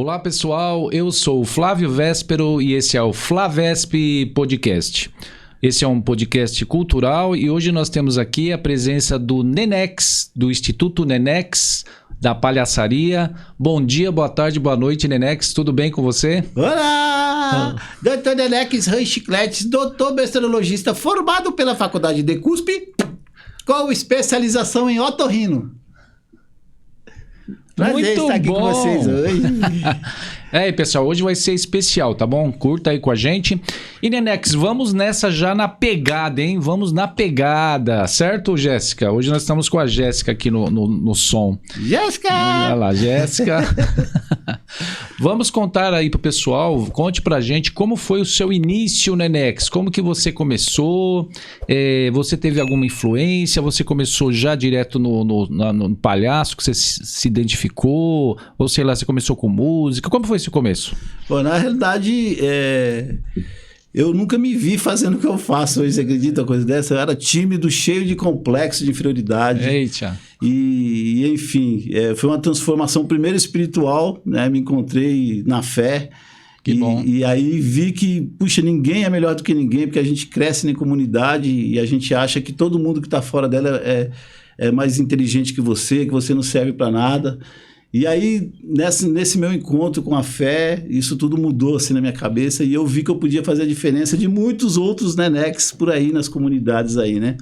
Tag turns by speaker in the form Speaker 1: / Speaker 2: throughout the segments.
Speaker 1: Olá pessoal, eu sou o Flávio Véspero e esse é o Flavesp Podcast. Esse é um podcast cultural e hoje nós temos aqui a presença do Nenex, do Instituto Nenex, da Palhaçaria. Bom dia, boa tarde, boa noite, Nenex, tudo bem com você?
Speaker 2: Olá! Doutor Nenex Rães Chicletes, doutor meteorologista formado pela Faculdade de CUSP, com especialização em otorrino. Prazer
Speaker 1: Muito
Speaker 2: estar aqui
Speaker 1: bom.
Speaker 2: com vocês hoje.
Speaker 1: É, pessoal, hoje vai ser especial, tá bom? Curta aí com a gente. E Nenex, vamos nessa já na pegada, hein? Vamos na pegada, certo, Jéssica? Hoje nós estamos com a Jéssica aqui no som.
Speaker 2: Jéssica!
Speaker 1: Olha lá, Jéssica. Vamos contar aí pro pessoal, conte pra gente como foi o seu início, Nenex. Como que você começou? Você teve alguma influência? Você começou já direto no palhaço, que você se identificou? Ou sei lá, você começou com música? Como foi esse começo?
Speaker 2: Bom, na realidade, eu nunca me vi fazendo o que eu faço hoje, você acredita uma coisa dessa? Eu era tímido, cheio de complexo de inferioridade.
Speaker 1: Eita.
Speaker 2: E enfim, foi uma transformação primeiro espiritual, né? Me encontrei na fé.
Speaker 1: Que bom.
Speaker 2: E aí vi que, puxa, ninguém é melhor do que ninguém, porque a gente cresce na comunidade e a gente acha que todo mundo que está fora dela é mais inteligente que você não serve para nada. E aí, nesse meu encontro com a fé, isso tudo mudou assim na minha cabeça e eu vi que eu podia fazer a diferença de muitos outros Nenex por aí nas comunidades aí, né?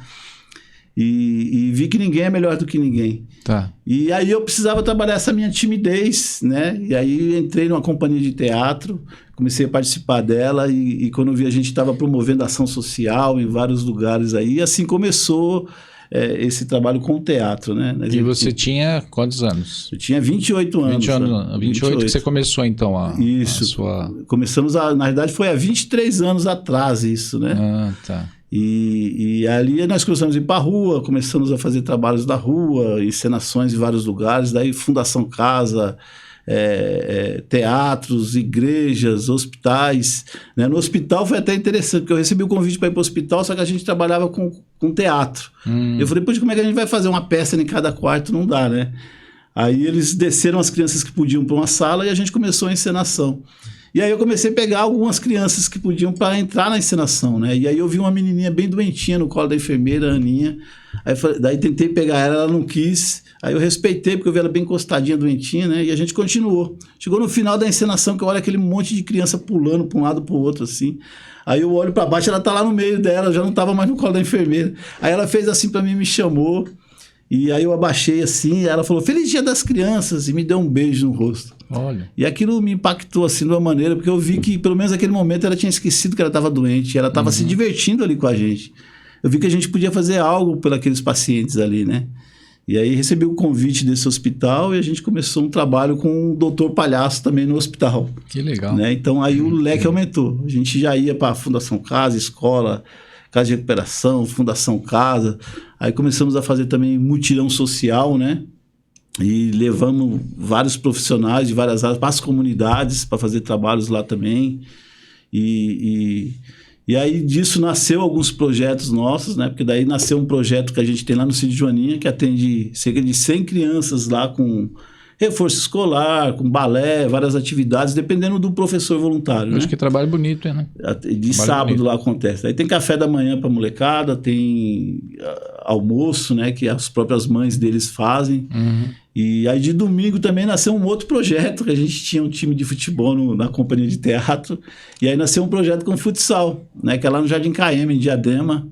Speaker 2: E vi que ninguém é melhor do que ninguém.
Speaker 1: Tá.
Speaker 2: E aí eu precisava trabalhar essa minha timidez, né? E aí entrei numa companhia de teatro, comecei a participar dela e quando eu vi a gente estava promovendo ação social em vários lugares aí, e assim começou esse trabalho com o teatro, né?
Speaker 1: E você tinha quantos anos?
Speaker 2: Eu tinha 28 anos.
Speaker 1: 28 que você começou então
Speaker 2: Isso.
Speaker 1: a sua...
Speaker 2: Começamos, na verdade foi há 23 anos atrás isso, né?
Speaker 1: Ah, tá.
Speaker 2: E ali nós começamos a ir para a rua, começamos a fazer trabalhos na rua, encenações em vários lugares, daí Fundação Casa, teatros, igrejas, hospitais, né? No hospital foi até interessante, porque eu recebi o convite para ir para o hospital, só que a gente trabalhava com teatro. Eu falei, poxa, como é que a gente vai fazer uma peça em cada quarto? Não dá, né? Aí eles desceram as crianças que podiam para uma sala e a gente começou a encenação. E aí eu comecei a pegar algumas crianças que podiam para entrar na encenação, né? E aí eu vi uma menininha bem doentinha no colo da enfermeira, a Aninha. Daí tentei pegar ela não quis. Aí eu respeitei, porque eu vi ela bem encostadinha, doentinha, né? E a gente continuou. Chegou no final da encenação, que eu olho aquele monte de criança pulando para um lado para o outro, assim. Aí eu olho para baixo, ela tá lá no meio dela, já não tava mais no colo da enfermeira. Aí ela fez assim para mim, me chamou. E aí eu abaixei assim, e ela falou, Feliz Dia das Crianças, e me deu um beijo no rosto.
Speaker 1: Olha.
Speaker 2: E aquilo me impactou assim de uma maneira, porque eu vi que pelo menos naquele momento ela tinha esquecido que ela estava doente, ela estava se divertindo ali com a gente. Eu vi que a gente podia fazer algo pelos pacientes ali, né? E aí recebi o convite desse hospital e a gente começou um trabalho com o doutor Palhaço também no hospital.
Speaker 1: Que legal.
Speaker 2: Né? Então aí o leque aumentou. A gente já ia para a Fundação Casa, escola, Casa de Recuperação, Fundação Casa. Aí começamos a fazer também mutirão social, né? E levamos vários profissionais de várias áreas para as comunidades para fazer trabalhos lá também. E aí disso nasceu alguns projetos nossos, né? Porque daí nasceu um projeto que a gente tem lá no Sítio Joaninha, que atende cerca de 100 crianças lá com reforço escolar, com balé, várias atividades, dependendo do professor voluntário.
Speaker 1: Acho
Speaker 2: né?
Speaker 1: que trabalho bonito, né?
Speaker 2: De sábado bonito. Lá acontece. Aí tem café da manhã para molecada, tem almoço, né? Que as próprias mães deles fazem. E aí de domingo também nasceu um outro projeto, que a gente tinha um time de futebol na companhia de teatro, e aí nasceu um projeto com futsal, né? Que é lá no Jardim KM, em Diadema.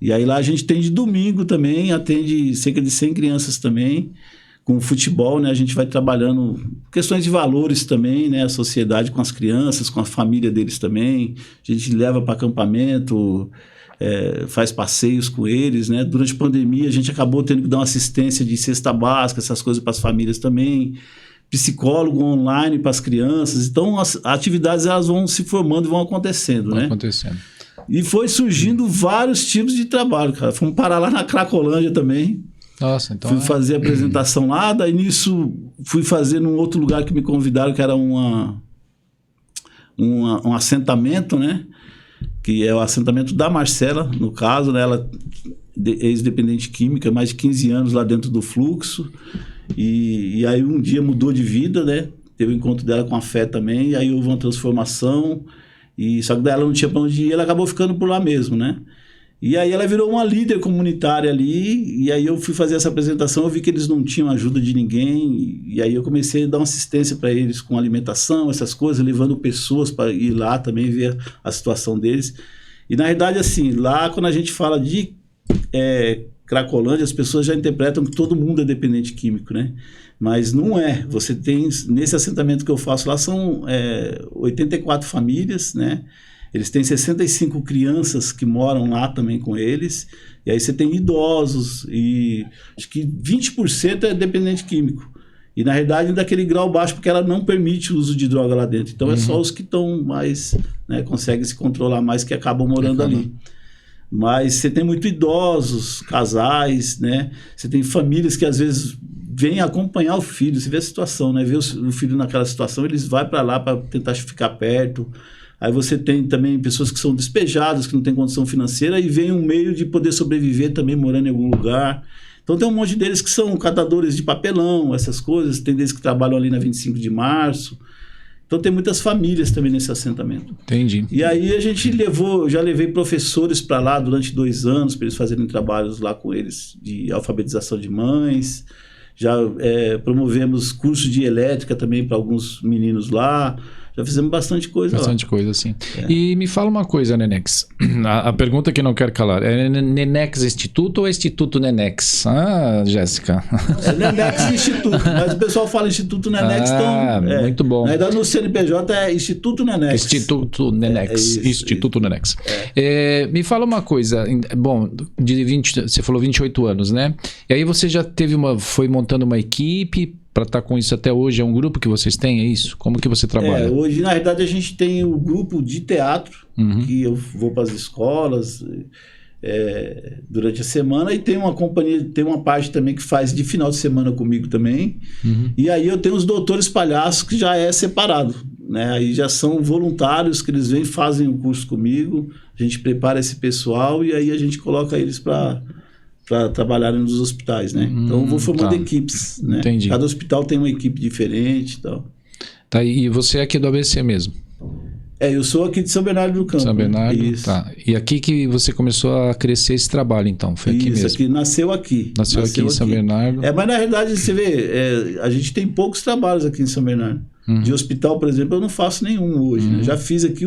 Speaker 2: E aí lá a gente tem de domingo também, atende cerca de 100 crianças também, com futebol, né? A gente vai trabalhando questões de valores também, né? A sociedade com as crianças, com a família deles também. A gente leva para acampamento, faz passeios com eles, né? Durante a pandemia a gente acabou tendo que dar uma assistência de cesta básica, essas coisas para as famílias também. Psicólogo online para as crianças. Então as atividades elas vão se formando e vão acontecendo, né?
Speaker 1: Acontecendo.
Speaker 2: E foi surgindo vários tipos de trabalho, cara. Fomos parar lá na Cracolândia também.
Speaker 1: Nossa, então
Speaker 2: fui fazer a apresentação lá, daí nisso fui fazer num outro lugar que me convidaram, que era um assentamento, né? Que é o assentamento da Marcela, no caso, né? Ela ex-dependente química, mais de 15 anos lá dentro do fluxo. E aí um dia mudou de vida, né? teve o encontro dela com a fé também, e aí houve uma transformação, só que daí ela não tinha para onde ir, ela acabou ficando por lá mesmo, né? E aí ela virou uma líder comunitária ali, e aí eu fui fazer essa apresentação, eu vi que eles não tinham ajuda de ninguém, e aí eu comecei a dar uma assistência para eles com alimentação, essas coisas, levando pessoas para ir lá também ver a situação deles. E na verdade, assim, lá quando a gente fala de Cracolândia, as pessoas já interpretam que todo mundo é dependente químico, né? Mas não é. Você tem, nesse assentamento que eu faço lá, são 84 famílias, né? Eles têm 65 crianças que moram lá também com eles. E aí você tem idosos e acho que 20% é dependente químico. E na verdade daquele grau baixo, porque ela não permite o uso de droga lá dentro. Então é só os que estão mais, né, conseguem se controlar mais, que acabam morando ali. Mas você tem muito idosos, casais, né? Você tem famílias que às vezes vêm acompanhar o filho. Você vê a situação, né? Vê o filho naquela situação, eles vão para lá para tentar ficar perto. Aí você tem também pessoas que são despejadas, que não têm condição financeira, e vem um meio de poder sobreviver também morando em algum lugar. Então tem um monte deles que são catadores de papelão, essas coisas. Tem deles que trabalham ali na 25 de março. Então tem muitas famílias também nesse assentamento.
Speaker 1: Entendi.
Speaker 2: E aí a gente já levei professores para lá durante 2 anos, para eles fazerem trabalhos lá com eles de alfabetização de mães. Já promovemos curso de elétrica também para alguns meninos lá. Já fizemos bastante coisa lá.
Speaker 1: Bastante coisa, sim. E me fala uma coisa, Nenex. A pergunta que não quero calar. É Nenex Instituto ou Instituto Nenex? Ah, Jéssica.
Speaker 2: É Nenex Instituto, mas o pessoal fala Instituto Nenex, então...
Speaker 1: muito bom.
Speaker 2: Na verdade, no CNPJ é Instituto Nenex.
Speaker 1: Instituto Nenex. Instituto Nenex. Me fala uma coisa. Bom, você falou 28 anos, né? E aí você já foi montando uma equipe para estar com isso até hoje? É um grupo que vocês têm, é isso? Como que você trabalha?
Speaker 2: Hoje, na verdade, a gente tem o grupo de teatro, que eu vou para as escolas durante a semana, e tem uma companhia, tem uma parte também que faz de final de semana comigo também. E aí eu tenho os doutores palhaços, que já é separado, né? Aí já são voluntários que eles vêm, fazem o curso comigo, a gente prepara esse pessoal e aí a gente coloca eles para trabalharem nos hospitais, né? Então eu vou formando equipes, né?
Speaker 1: Entendi.
Speaker 2: Cada hospital tem uma equipe diferente e tal.
Speaker 1: Tá, e você é aqui do ABC mesmo?
Speaker 2: Eu sou aqui de São Bernardo do Campo.
Speaker 1: São Bernardo,
Speaker 2: né? Isso.
Speaker 1: Tá. E aqui que você começou a crescer esse trabalho, então? Foi aqui mesmo?
Speaker 2: Isso, aqui, nasceu aqui
Speaker 1: em São Bernardo.
Speaker 2: Mas na realidade, você vê, a gente tem poucos trabalhos aqui em São Bernardo. De hospital, por exemplo, eu não faço nenhum hoje, né? Já fiz aqui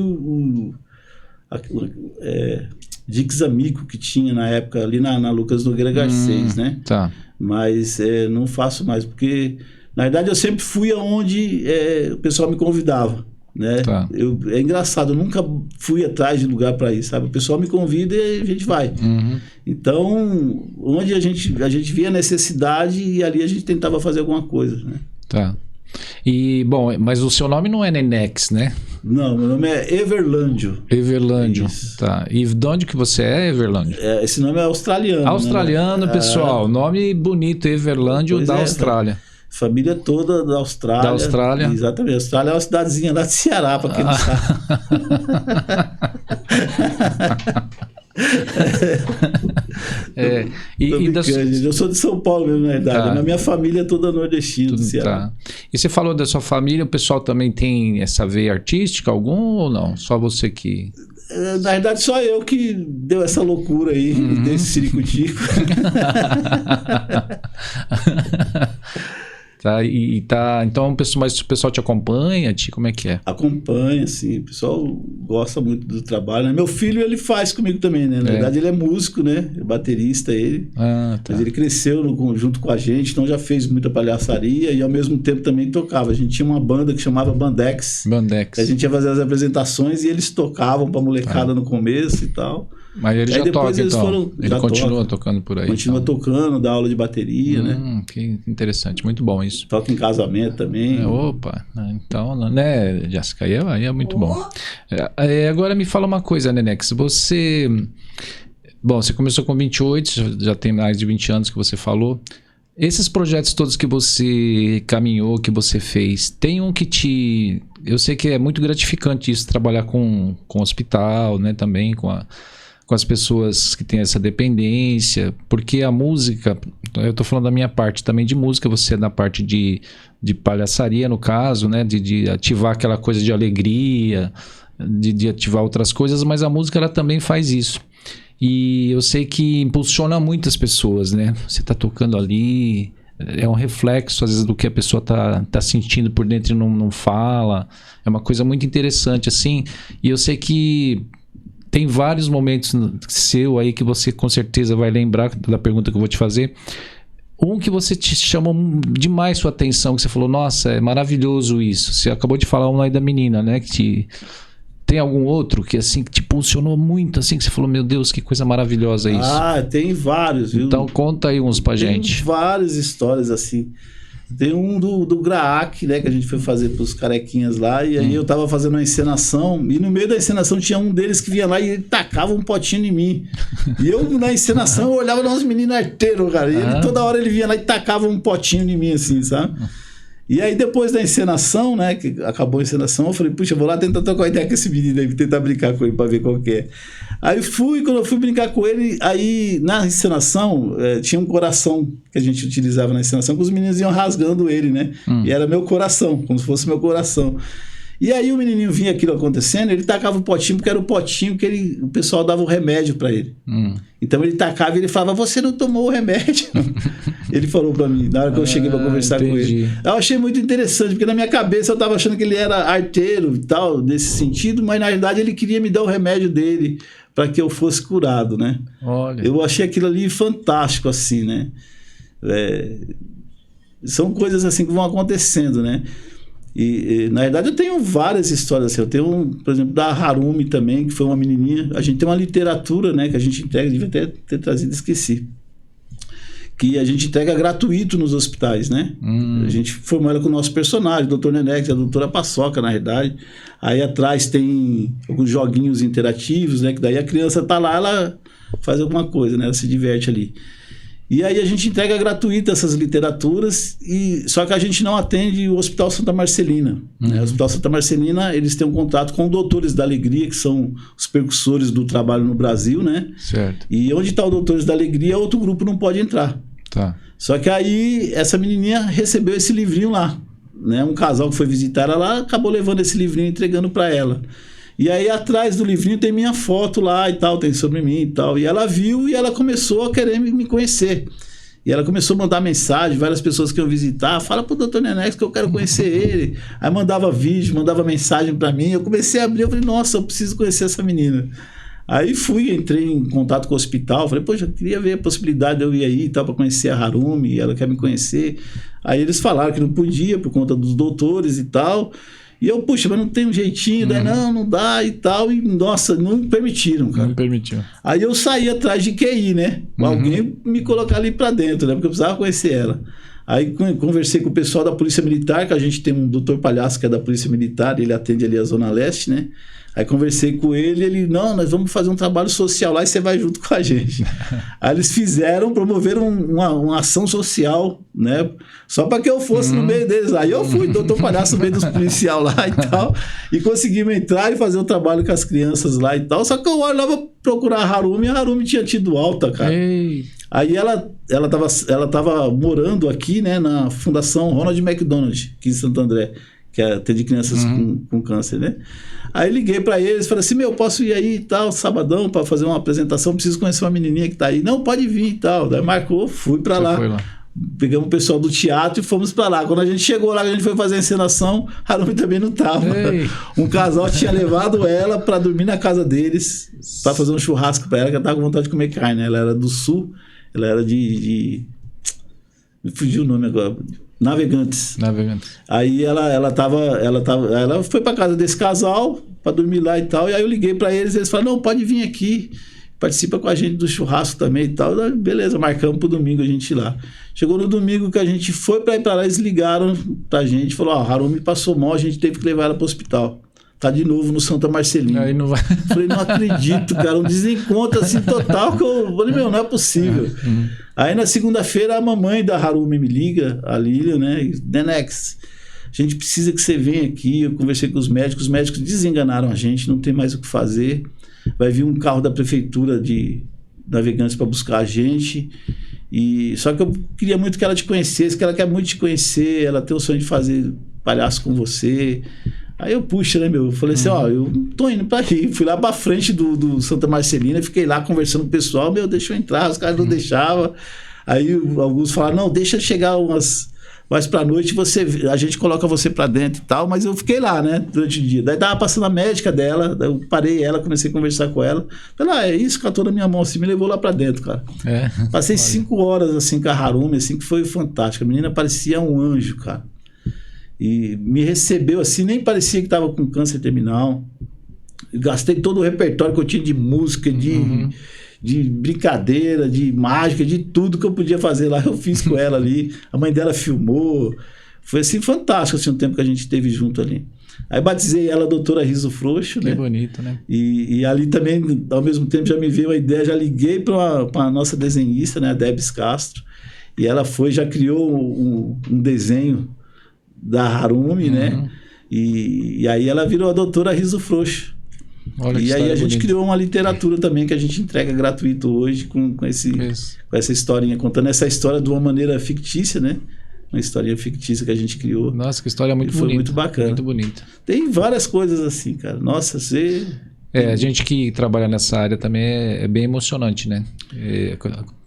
Speaker 2: Dix Amico, que tinha na época ali na Lucas Nogueira Garcês, né?
Speaker 1: Tá.
Speaker 2: Mas não faço mais, porque na verdade eu sempre fui aonde o pessoal me convidava, né?
Speaker 1: Tá.
Speaker 2: É engraçado, eu nunca fui atrás de lugar para ir, sabe? O pessoal me convida e a gente vai. Então, onde a gente via necessidade, e ali a gente tentava fazer alguma coisa, né?
Speaker 1: Tá. E, bom, mas o seu nome não é Nenex, né?
Speaker 2: Não, meu nome é Everlândio.
Speaker 1: Everlândio,
Speaker 2: Isso.
Speaker 1: tá. E de onde que você é, Everlândio?
Speaker 2: Esse nome é australiano.
Speaker 1: Australiano,
Speaker 2: né?
Speaker 1: pessoal. Nome bonito, Everlândio da Austrália.
Speaker 2: Família toda da Austrália. Da Austrália. Exatamente. A Austrália é uma cidadezinha lá de Ceará, para quem não sabe. Eu sou de São Paulo mesmo, na verdade. Mas minha família é toda nordestina do Ceará.
Speaker 1: Tá. E você falou da sua família, o pessoal também tem essa veia artística, algum ou não? Só você que...
Speaker 2: Na verdade, só eu que deu essa loucura aí, desse ciricutico.
Speaker 1: Então mas o pessoal te acompanha, como é que é?
Speaker 2: Acompanha, sim. O pessoal gosta muito do trabalho, né? Meu filho, ele faz comigo também, né? Na verdade, ele é músico, né? É baterista, ele.
Speaker 1: Tá.
Speaker 2: Mas ele cresceu junto com a gente, então já fez muita palhaçaria e ao mesmo tempo também tocava. A gente tinha uma banda que chamava Bandex.
Speaker 1: Bandex.
Speaker 2: A gente ia fazer as apresentações e eles tocavam pra molecada no começo e tal.
Speaker 1: Mas ele já toca, então. Ele continua tocando por aí.
Speaker 2: Continua tocando, dá aula de bateria, né?
Speaker 1: Que interessante, muito bom isso.
Speaker 2: Toca em casamento também.
Speaker 1: Opa, então, né, Jéssica, aí é muito bom. Agora me fala uma coisa, Nenex, você começou com 28, já tem mais de 20 anos que você falou. Esses projetos todos que você caminhou, que você fez, tem um que eu sei que é muito gratificante isso, trabalhar com hospital, né, também com com as pessoas que têm essa dependência, porque a música, eu tô falando da minha parte também de música, você é da parte de palhaçaria no caso, né, de ativar aquela coisa de alegria, de ativar outras coisas, mas a música ela também faz isso. E eu sei que impulsiona muitas pessoas, né? Você tá tocando ali, é um reflexo às vezes do que a pessoa tá sentindo por dentro e não fala. É uma coisa muito interessante assim, e eu sei que tem vários momentos seu aí que você com certeza vai lembrar da pergunta que eu vou te fazer. Um que você te chamou demais sua atenção, que você falou, nossa, é maravilhoso isso. Você acabou de falar um aí da menina, né? Tem algum outro que assim que te impulsionou muito, assim, que você falou, meu Deus, que coisa maravilhosa isso.
Speaker 2: Ah, tem vários, viu?
Speaker 1: Então conta aí uns pra gente.
Speaker 2: Tem várias histórias assim. Tem um do Graac, né, que a gente foi fazer pros carequinhas lá, e aí eu tava fazendo uma encenação, e no meio da encenação tinha um deles que vinha lá e ele tacava um potinho em mim. E eu, na encenação, eu olhava uns meninos arteiros, cara, e ele, toda hora ele vinha lá e tacava um potinho em mim, assim, sabe? E aí depois da encenação, né, que acabou a encenação, eu falei, puxa, eu vou lá tentar trocar ideia com esse menino aí, tentar brincar com ele pra ver qual que é. Aí quando eu fui brincar com ele, aí na encenação, tinha um coração que a gente utilizava na encenação, que os meninos iam rasgando ele, né? E era meu coração, como se fosse meu coração. E aí o menininho vinha aquilo acontecendo, ele tacava o potinho, porque era o potinho que o pessoal dava o remédio para ele. Então ele tacava e ele falava, você não tomou o remédio? Ele falou para mim, na hora que eu cheguei para conversar com ele. Eu achei muito interessante, porque na minha cabeça eu tava achando que ele era arteiro e tal, nesse sentido, mas na verdade ele queria me dar o remédio dele para que eu fosse curado, né?
Speaker 1: Olha.
Speaker 2: Eu achei aquilo ali fantástico, assim, né? São coisas assim que vão acontecendo, né? E na verdade eu tenho várias histórias assim. Eu tenho, por exemplo, da Harumi também, que foi uma menininha. A gente tem uma literatura, né, que a gente entrega, devia até ter trazido, esqueci. Que a gente entrega gratuito nos hospitais, né? A gente formou ela com o nosso personagem, o Dr. Nenex, a doutora Paçoca, na verdade. Aí atrás tem alguns joguinhos interativos, né? Que daí a criança tá lá, ela faz alguma coisa, né? Ela se diverte ali. E aí a gente entrega gratuito essas literaturas, só que a gente não atende o Hospital Santa Marcelina. Né? O Hospital Santa Marcelina, eles têm um contato com Doutores da Alegria, que são os percussores do trabalho no Brasil, né?
Speaker 1: Certo.
Speaker 2: E onde está o Doutores da Alegria, outro grupo não pode entrar.
Speaker 1: Tá.
Speaker 2: Só que aí essa menininha recebeu esse livrinho lá. Né? Um casal que foi visitar ela lá, acabou levando esse livrinho e entregando para ela. E aí atrás do livrinho tem minha foto lá e tal, tem sobre mim e tal. E ela viu e ela começou a querer me conhecer. E ela começou a mandar mensagem, várias pessoas que iam visitar, fala pro Dr. Nenex que eu quero conhecer ele. Aí mandava vídeo, mandava mensagem para mim. Eu comecei a abrir, eu falei, nossa, eu preciso conhecer essa menina. Aí entrei em contato com o hospital, falei, poxa, eu queria ver a possibilidade de eu ir aí e tal, para conhecer a Harumi, ela quer me conhecer. Aí eles falaram que não podia por conta dos doutores e tal. E eu, puxa, mas não tem um jeitinho, daí não dá e tal. E, nossa, não permitiram, cara.
Speaker 1: Não permitiu.
Speaker 2: Aí eu saí atrás de QI, né? Alguém me colocar ali pra dentro, né? Porque eu precisava conhecer ela. Aí conversei com o pessoal da Polícia Militar, que a gente tem um doutor Palhaço, que é da Polícia Militar, ele atende ali a Zona Leste, né? Aí conversei com ele, não, nós vamos fazer um trabalho social lá e você vai junto com a gente. Aí eles promoveram uma ação social, né? Só para que eu fosse no meio deles. Aí eu fui, doutor Palhaço, no meio dos policiais lá e tal, e conseguimos entrar e fazer o trabalho com as crianças lá e tal. Só que eu olhava procurar a Harumi tinha tido alta, cara.
Speaker 1: Ei.
Speaker 2: Aí ela tava morando aqui, né, na Fundação Ronald McDonald, aqui em Santo André, que atende crianças com câncer, né? Aí liguei pra eles, falei assim, posso ir aí e tal, sabadão, pra fazer uma apresentação, preciso conhecer uma menininha que tá aí. Não, pode vir e tal. Daí marcou, fui pra lá. Pegamos o pessoal do teatro e fomos pra lá. Quando a gente chegou lá, a gente foi fazer a encenação, a Harumi também não tava. Ei. Um casal tinha levado ela pra dormir na casa deles, pra fazer um churrasco pra ela, que ela tava com vontade de comer carne, né? Ela era do sul, ela era me fugiu o nome agora. Navegantes. Aí ela foi pra casa desse casal pra dormir lá e tal. E aí eu liguei pra eles, eles falaram, não, pode vir aqui, participa com a gente do churrasco também e tal. Beleza, marcamos pro domingo a gente ir lá. Chegou no domingo que a gente foi pra ir pra lá, eles ligaram pra gente, falou, a Harumi passou mal, a gente teve que levar ela pro hospital. Tá de novo no Santa Marcelina.
Speaker 1: Aí não vai.
Speaker 2: Falei, não acredito, cara. Um desencontro assim total que eu falei, não é possível. Aí na segunda-feira a mamãe da Harumi me liga, a Lília, né? Nenex, a gente precisa que você venha aqui. Eu conversei com os médicos desengaнаram a gente, não tem mais o que fazer. vai vir um carro da prefeitura de Navegantes para buscar a gente. Só que eu queria muito que ela te conhecesse, que ela quer muito te conhecer, ela tem o sonho de fazer palhaço com você. Aí eu, puxa, né, meu? Eu falei assim, ó, eu tô indo pra aí. Fui lá pra frente do Santa Marcelina, fiquei lá conversando com o pessoal, deixa eu entrar, os caras não deixavam. Aí alguns falaram, não, deixa chegar mais pra noite, a gente coloca você pra dentro e tal, mas eu fiquei lá, né, durante o dia. Daí tava passando a médica dela, eu parei ela, comecei a conversar com ela. Falei, é isso, catou na minha mão assim, me levou lá pra dentro, cara. Passei 5 horas assim com a Harumi, assim, que foi fantástico. A menina parecia um anjo, cara. E me recebeu assim, nem parecia que estava com câncer terminal. Gastei todo o repertório que eu tinha de música, de brincadeira, de mágica, de tudo que eu podia fazer lá, eu fiz com ela ali. A mãe dela filmou. Foi assim, fantástico assim, o tempo que a gente esteve junto ali. Aí batizei ela, doutora Riso Frouxo, né?
Speaker 1: Que bonito, né?
Speaker 2: E ali também, ao mesmo tempo, já me veio a ideia, já liguei para a nossa desenhista, né, a Debs Castro, e ela já criou um desenho da Harumi, né? E aí ela virou a doutora Riso Frouxo.
Speaker 1: Olha,
Speaker 2: e aí a gente
Speaker 1: bonita.
Speaker 2: Criou uma literatura também que a gente entrega gratuito hoje com essa historinha, contando essa história de uma maneira fictícia, né? Uma historinha fictícia que a gente criou.
Speaker 1: Nossa, que história muito bonita.
Speaker 2: Foi muito bacana.
Speaker 1: Muito bonita.
Speaker 2: Tem várias coisas assim, cara. Nossa, você...
Speaker 1: a gente que trabalha nessa área também é bem emocionante, né?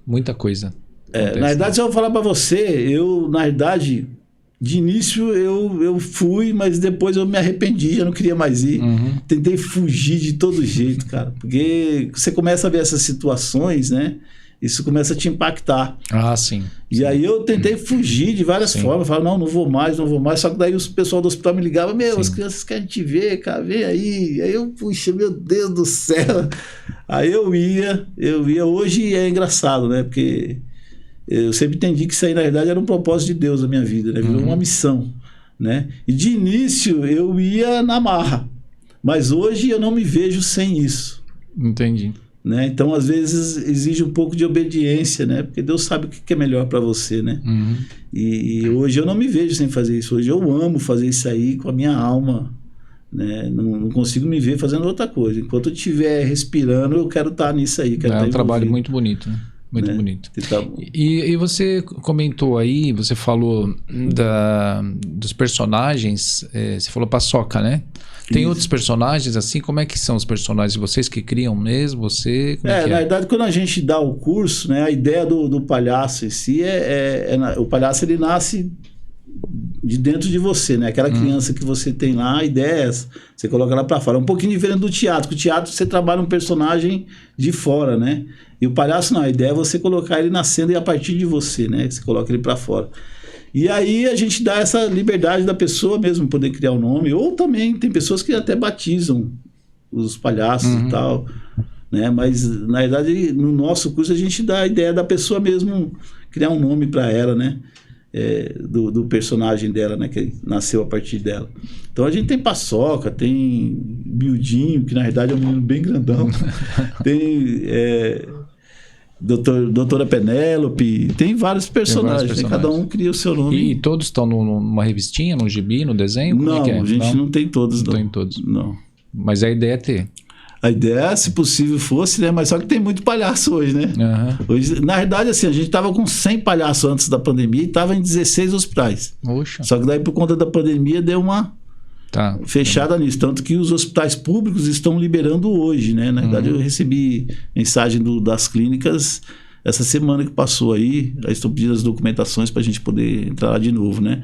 Speaker 1: Muita coisa.
Speaker 2: Na verdade, se eu falar pra você, na verdade... De início eu fui, mas depois eu me arrependi, já não queria mais ir. Tentei fugir de todo jeito, cara. Porque você começa a ver essas situações, né? Isso começa a te impactar.
Speaker 1: Ah, sim.
Speaker 2: E aí eu tentei fugir de várias formas. Falava, não vou mais. Só que daí o pessoal do hospital me ligava, as crianças querem te ver, cara, vem aí. Aí eu, puxa, meu Deus do céu. Aí eu ia. Hoje é engraçado, né? Porque... eu sempre entendi que isso aí, na verdade, era um propósito de Deus na minha vida, né? Virou uma missão, né? E de início eu ia na marra, mas hoje eu não me vejo sem isso.
Speaker 1: Entendi.
Speaker 2: Né? Então, às vezes, exige um pouco de obediência, né? Porque Deus sabe o que é melhor para você, né? E hoje eu não me vejo sem fazer isso. Hoje eu amo fazer isso aí com a minha alma, né? Não consigo me ver fazendo outra coisa. Enquanto eu estiver respirando, eu quero estar nisso aí.
Speaker 1: É um trabalho muito bonito, né? Muito bonito. E você comentou aí, você falou dos personagens, você falou Paçoca, né? Tem outros personagens assim? Como é que são os personagens? Vocês que criam mesmo? Você?
Speaker 2: Na verdade, quando a gente dá o curso, né, a ideia do palhaço em si o palhaço ele nasce de dentro de você, né? Aquela criança que você tem lá, a ideia é essa. Você coloca ela para fora. É um pouquinho diferente do teatro. Porque o teatro você trabalha um personagem de fora, né? E o palhaço não. A ideia é você colocar ele nascendo e a partir de você, né? Você coloca ele para fora. E aí a gente dá essa liberdade da pessoa mesmo poder criar o nome. Ou também tem pessoas que até batizam os palhaços e tal, né? Mas na verdade no nosso curso a gente dá a ideia da pessoa mesmo criar um nome para ela, né? Do personagem dela, né, que nasceu a partir dela. Então a gente tem Paçoca, tem Miudinho, que na verdade é um menino bem grandão, tem Doutora Penélope, tem vários personagens, né? Cada um cria o seu nome.
Speaker 1: E todos estão numa revistinha, num gibi, no desenho?
Speaker 2: Não, a gente não tem todos.
Speaker 1: Não tem todos.
Speaker 2: Não.
Speaker 1: Mas a ideia é ter.
Speaker 2: A ideia, se possível, fosse, né? Mas só que tem muito palhaço hoje, né? Hoje, na verdade, assim, a gente estava com 100 palhaços antes da pandemia e estava em 16 hospitais.
Speaker 1: Oxa.
Speaker 2: Só que daí, por conta da pandemia, deu uma fechada nisso. Tanto que os hospitais públicos estão liberando hoje, né? Na verdade, eu recebi mensagem das clínicas essa semana que passou aí. Aí estão pedindo as documentações para a gente poder entrar lá de novo, né?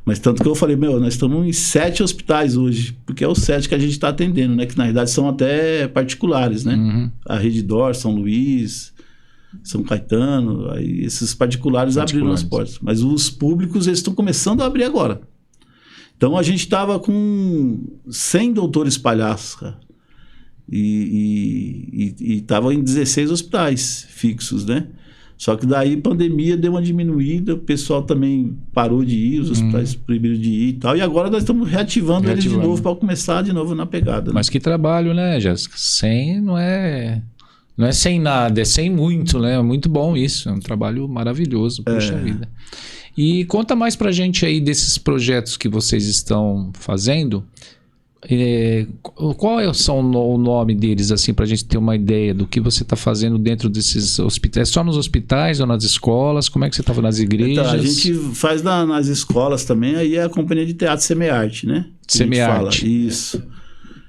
Speaker 2: Mas tanto que eu falei, nós estamos em 7 hospitais hoje, porque é os 7 que a gente está atendendo, né? Que na verdade são até particulares, né? A Rede Dor, São Luís, São Caetano, aí esses particulares abriram as portas. Mas os públicos, eles estão começando a abrir agora. Então a gente estava com 100 doutores palhaços, cara. E estava em 16 hospitais fixos, né? Só que daí pandemia deu uma diminuída, o pessoal também parou de ir, os hospitais proibiram de ir e tal. E agora nós estamos reativando eles de novo para começar de novo na pegada.
Speaker 1: Mas que trabalho, né, Jéssica? 100 não é sem nada, é sem muito, né? É muito bom isso, é um trabalho maravilhoso, puxa vida. E conta mais pra gente aí desses projetos que vocês estão fazendo. Qual é o nome deles, assim, para a gente ter uma ideia do que você está fazendo dentro desses hospitais? É só nos hospitais ou nas escolas? Como é que você estava nas igrejas?
Speaker 2: Então, a gente faz nas escolas também, aí é a companhia de teatro Semearte, né?
Speaker 1: Semearte.
Speaker 2: Isso.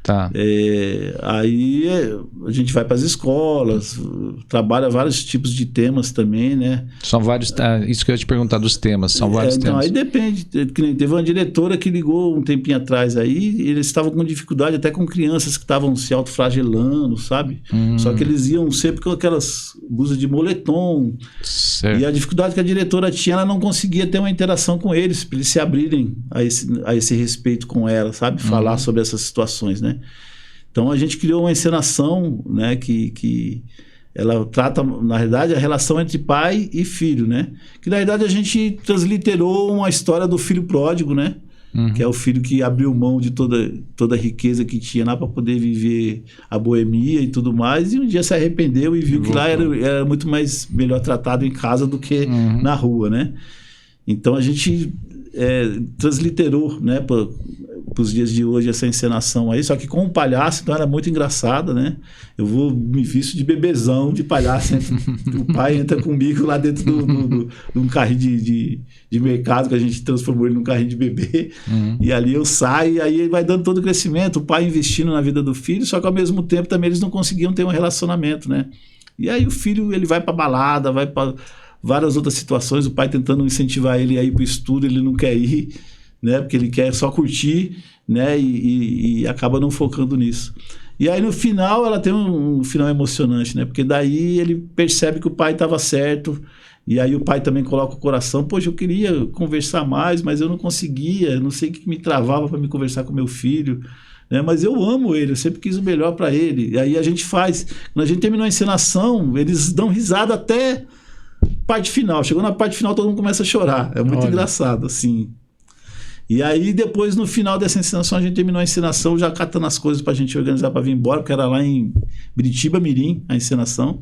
Speaker 1: Tá.
Speaker 2: Aí a gente vai para as escolas, trabalha vários tipos de temas também, né?
Speaker 1: São vários, isso que eu ia te perguntar dos temas, são vários temas.
Speaker 2: Aí depende, teve uma diretora que ligou um tempinho atrás aí, eles estavam com dificuldade até com crianças que estavam se autoflagelando, sabe? Só que eles iam sempre com aquelas blusas de moletom.
Speaker 1: Certo.
Speaker 2: E a dificuldade que a diretora tinha, ela não conseguia ter uma interação com eles, para eles se abrirem a esse respeito com ela, sabe? Falar sobre essas situações, né? Então a gente criou uma encenação, né, que ela trata, na verdade, a relação entre pai e filho, né? Que na verdade a gente transliterou uma história do filho pródigo, né? Que é o filho que abriu mão de toda a riqueza que tinha lá para poder viver a boemia e tudo mais, e um dia se arrependeu e viu que lá era muito mais melhor tratado em casa do que na rua, né? Então a gente transliterou, né, para os dias de hoje essa encenação aí, só que com um palhaço, então era muito engraçada, né? Eu me visto de bebezão, de palhaço, o pai entra comigo lá dentro de um carrinho de mercado, que a gente transformou ele num carrinho de bebê, e ali eu saio, e aí vai dando todo o crescimento, o pai investindo na vida do filho, só que ao mesmo tempo também eles não conseguiam ter um relacionamento, né? E aí o filho, ele vai pra balada, vai para várias outras situações, o pai tentando incentivar ele a ir pro estudo, ele não quer ir, né? Porque ele quer só curtir, né? E acaba não focando nisso. E aí no final ela tem um final emocionante, né? Porque daí ele percebe que o pai estava certo, e aí o pai também coloca o coração, poxa, eu queria conversar mais, mas eu não conseguia, não sei o que me travava para me conversar com meu filho, né? Mas eu amo ele, eu sempre quis o melhor para ele. E aí a gente faz, quando a gente terminou a encenação, eles dão risada até parte final. Chegou na parte final, todo mundo começa a chorar. É muito engraçado, assim. E aí, depois, no final dessa encenação, a gente terminou a encenação, já catando as coisas pra gente organizar pra vir embora, porque era lá em Biritiba Mirim, a encenação.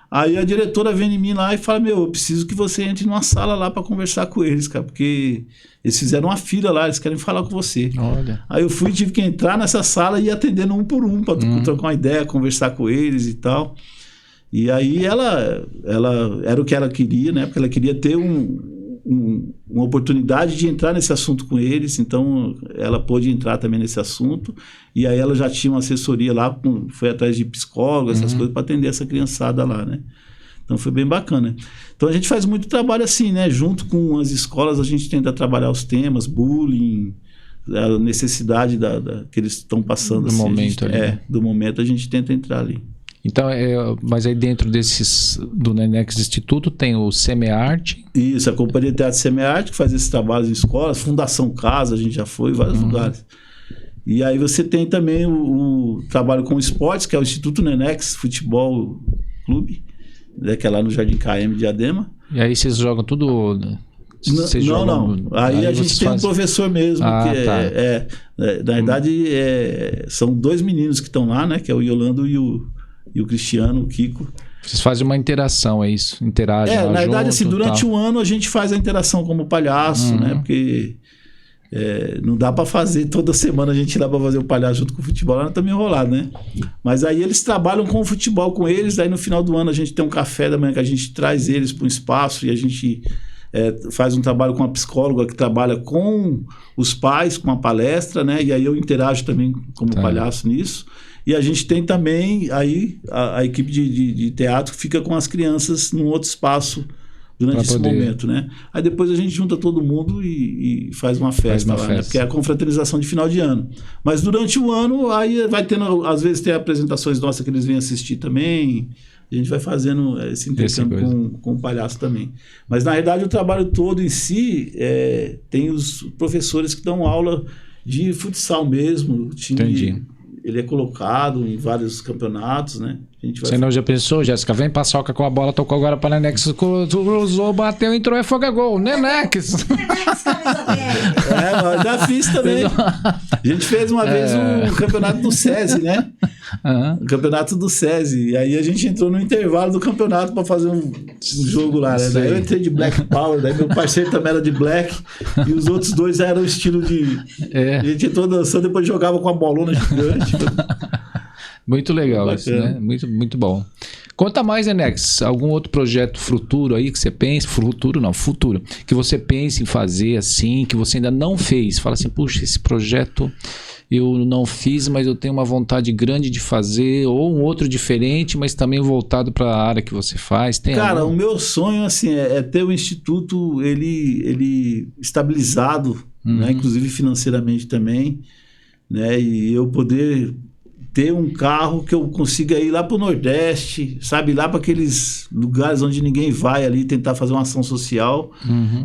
Speaker 2: Aí a diretora vem em mim lá e fala, eu preciso que você entre numa sala lá pra conversar com eles, cara, porque eles fizeram uma fila lá, eles querem falar com você.
Speaker 1: Olha.
Speaker 2: Aí eu tive que entrar nessa sala e ir atendendo um por um, pra trocar uma ideia, conversar com eles e tal. E aí ela era o que ela queria, né? Porque ela queria ter uma oportunidade de entrar nesse assunto com eles, então ela pôde entrar também nesse assunto, e aí ela já tinha uma assessoria lá, foi atrás de psicólogo, essas coisas, para atender essa criançada lá, né? Então foi bem bacana. Então a gente faz muito trabalho assim, né? Junto com as escolas a gente tenta trabalhar os temas, bullying, a necessidade que eles estão passando.
Speaker 1: Do
Speaker 2: assim,
Speaker 1: momento ali.
Speaker 2: Do momento a gente tenta entrar ali.
Speaker 1: Então, mas aí dentro do Nenex Instituto tem o Semearte.
Speaker 2: Isso, a Companhia de Teatro Semearte, que faz esses trabalhos em escolas, Fundação Casa, a gente já foi em vários lugares. E aí você tem também o trabalho com esportes, que é o Instituto Nenex Futebol Clube, né, que é lá no Jardim KM de Diadema.
Speaker 1: E aí vocês jogam tudo...
Speaker 2: Não. Aí a gente tem um professor mesmo, que na verdade, são dois meninos que estão lá, né, que é o Yolando e o Cristiano, o Kiko.
Speaker 1: Vocês fazem uma interação, é isso? Interagem lá
Speaker 2: na verdade,
Speaker 1: junto,
Speaker 2: assim, durante um ano a gente faz a interação como palhaço, né? Porque não dá para fazer toda semana a gente ir lá para fazer o palhaço junto com o futebol, lá tá meio enrolado, né? Mas aí eles trabalham com o futebol com eles, aí no final do ano a gente tem um café da manhã que a gente traz eles para um espaço e a gente faz um trabalho com a psicóloga que trabalha com os pais, com a palestra, né? E aí eu interajo também como palhaço nisso. E a gente tem também aí a equipe de teatro que fica com as crianças num outro espaço durante esse momento, né? Aí depois a gente junta todo mundo e faz uma festa lá, né? Porque é a confraternização de final de ano. Mas durante o ano, aí vai tendo, às vezes tem apresentações nossas que eles vêm assistir também. A gente vai fazendo esse intercâmbio com o palhaço também. Mas na realidade o trabalho todo em si tem os professores que dão aula de futsal mesmo. O time,
Speaker 1: entendi.
Speaker 2: Ele é colocado em vários campeonatos, né?
Speaker 1: Você não já pensou, Jéssica? Vem Paçoca com a bola, tocou agora para Nenex, cruzou, bateu, entrou, é fogo, é gol. Nenex!
Speaker 2: Já fiz também. A gente fez uma vez um campeonato do SESI, né? O campeonato do SESI. E aí a gente entrou no intervalo do campeonato para fazer um jogo lá, né? Daí eu entrei de Black Power, daí meu parceiro também era de Black, e os outros dois eram o estilo de... A gente entrou dançando, depois jogava com a bolona gigante.
Speaker 1: Muito legal isso, né? Muito, muito bom. Conta mais, Nenex, algum outro projeto futuro aí que você pensa, futuro, que você pensa em fazer assim, que você ainda não fez. Fala assim, puxa, esse projeto eu não fiz, mas eu tenho uma vontade grande de fazer, ou um outro diferente, mas também voltado para a área que você faz. Tem
Speaker 2: Cara, o meu sonho assim, é ter o instituto ele estabilizado, né? Inclusive financeiramente também, né? E eu poder ter um carro que eu consiga ir lá para o Nordeste, sabe? Lá para aqueles lugares onde ninguém vai ali, tentar fazer uma ação social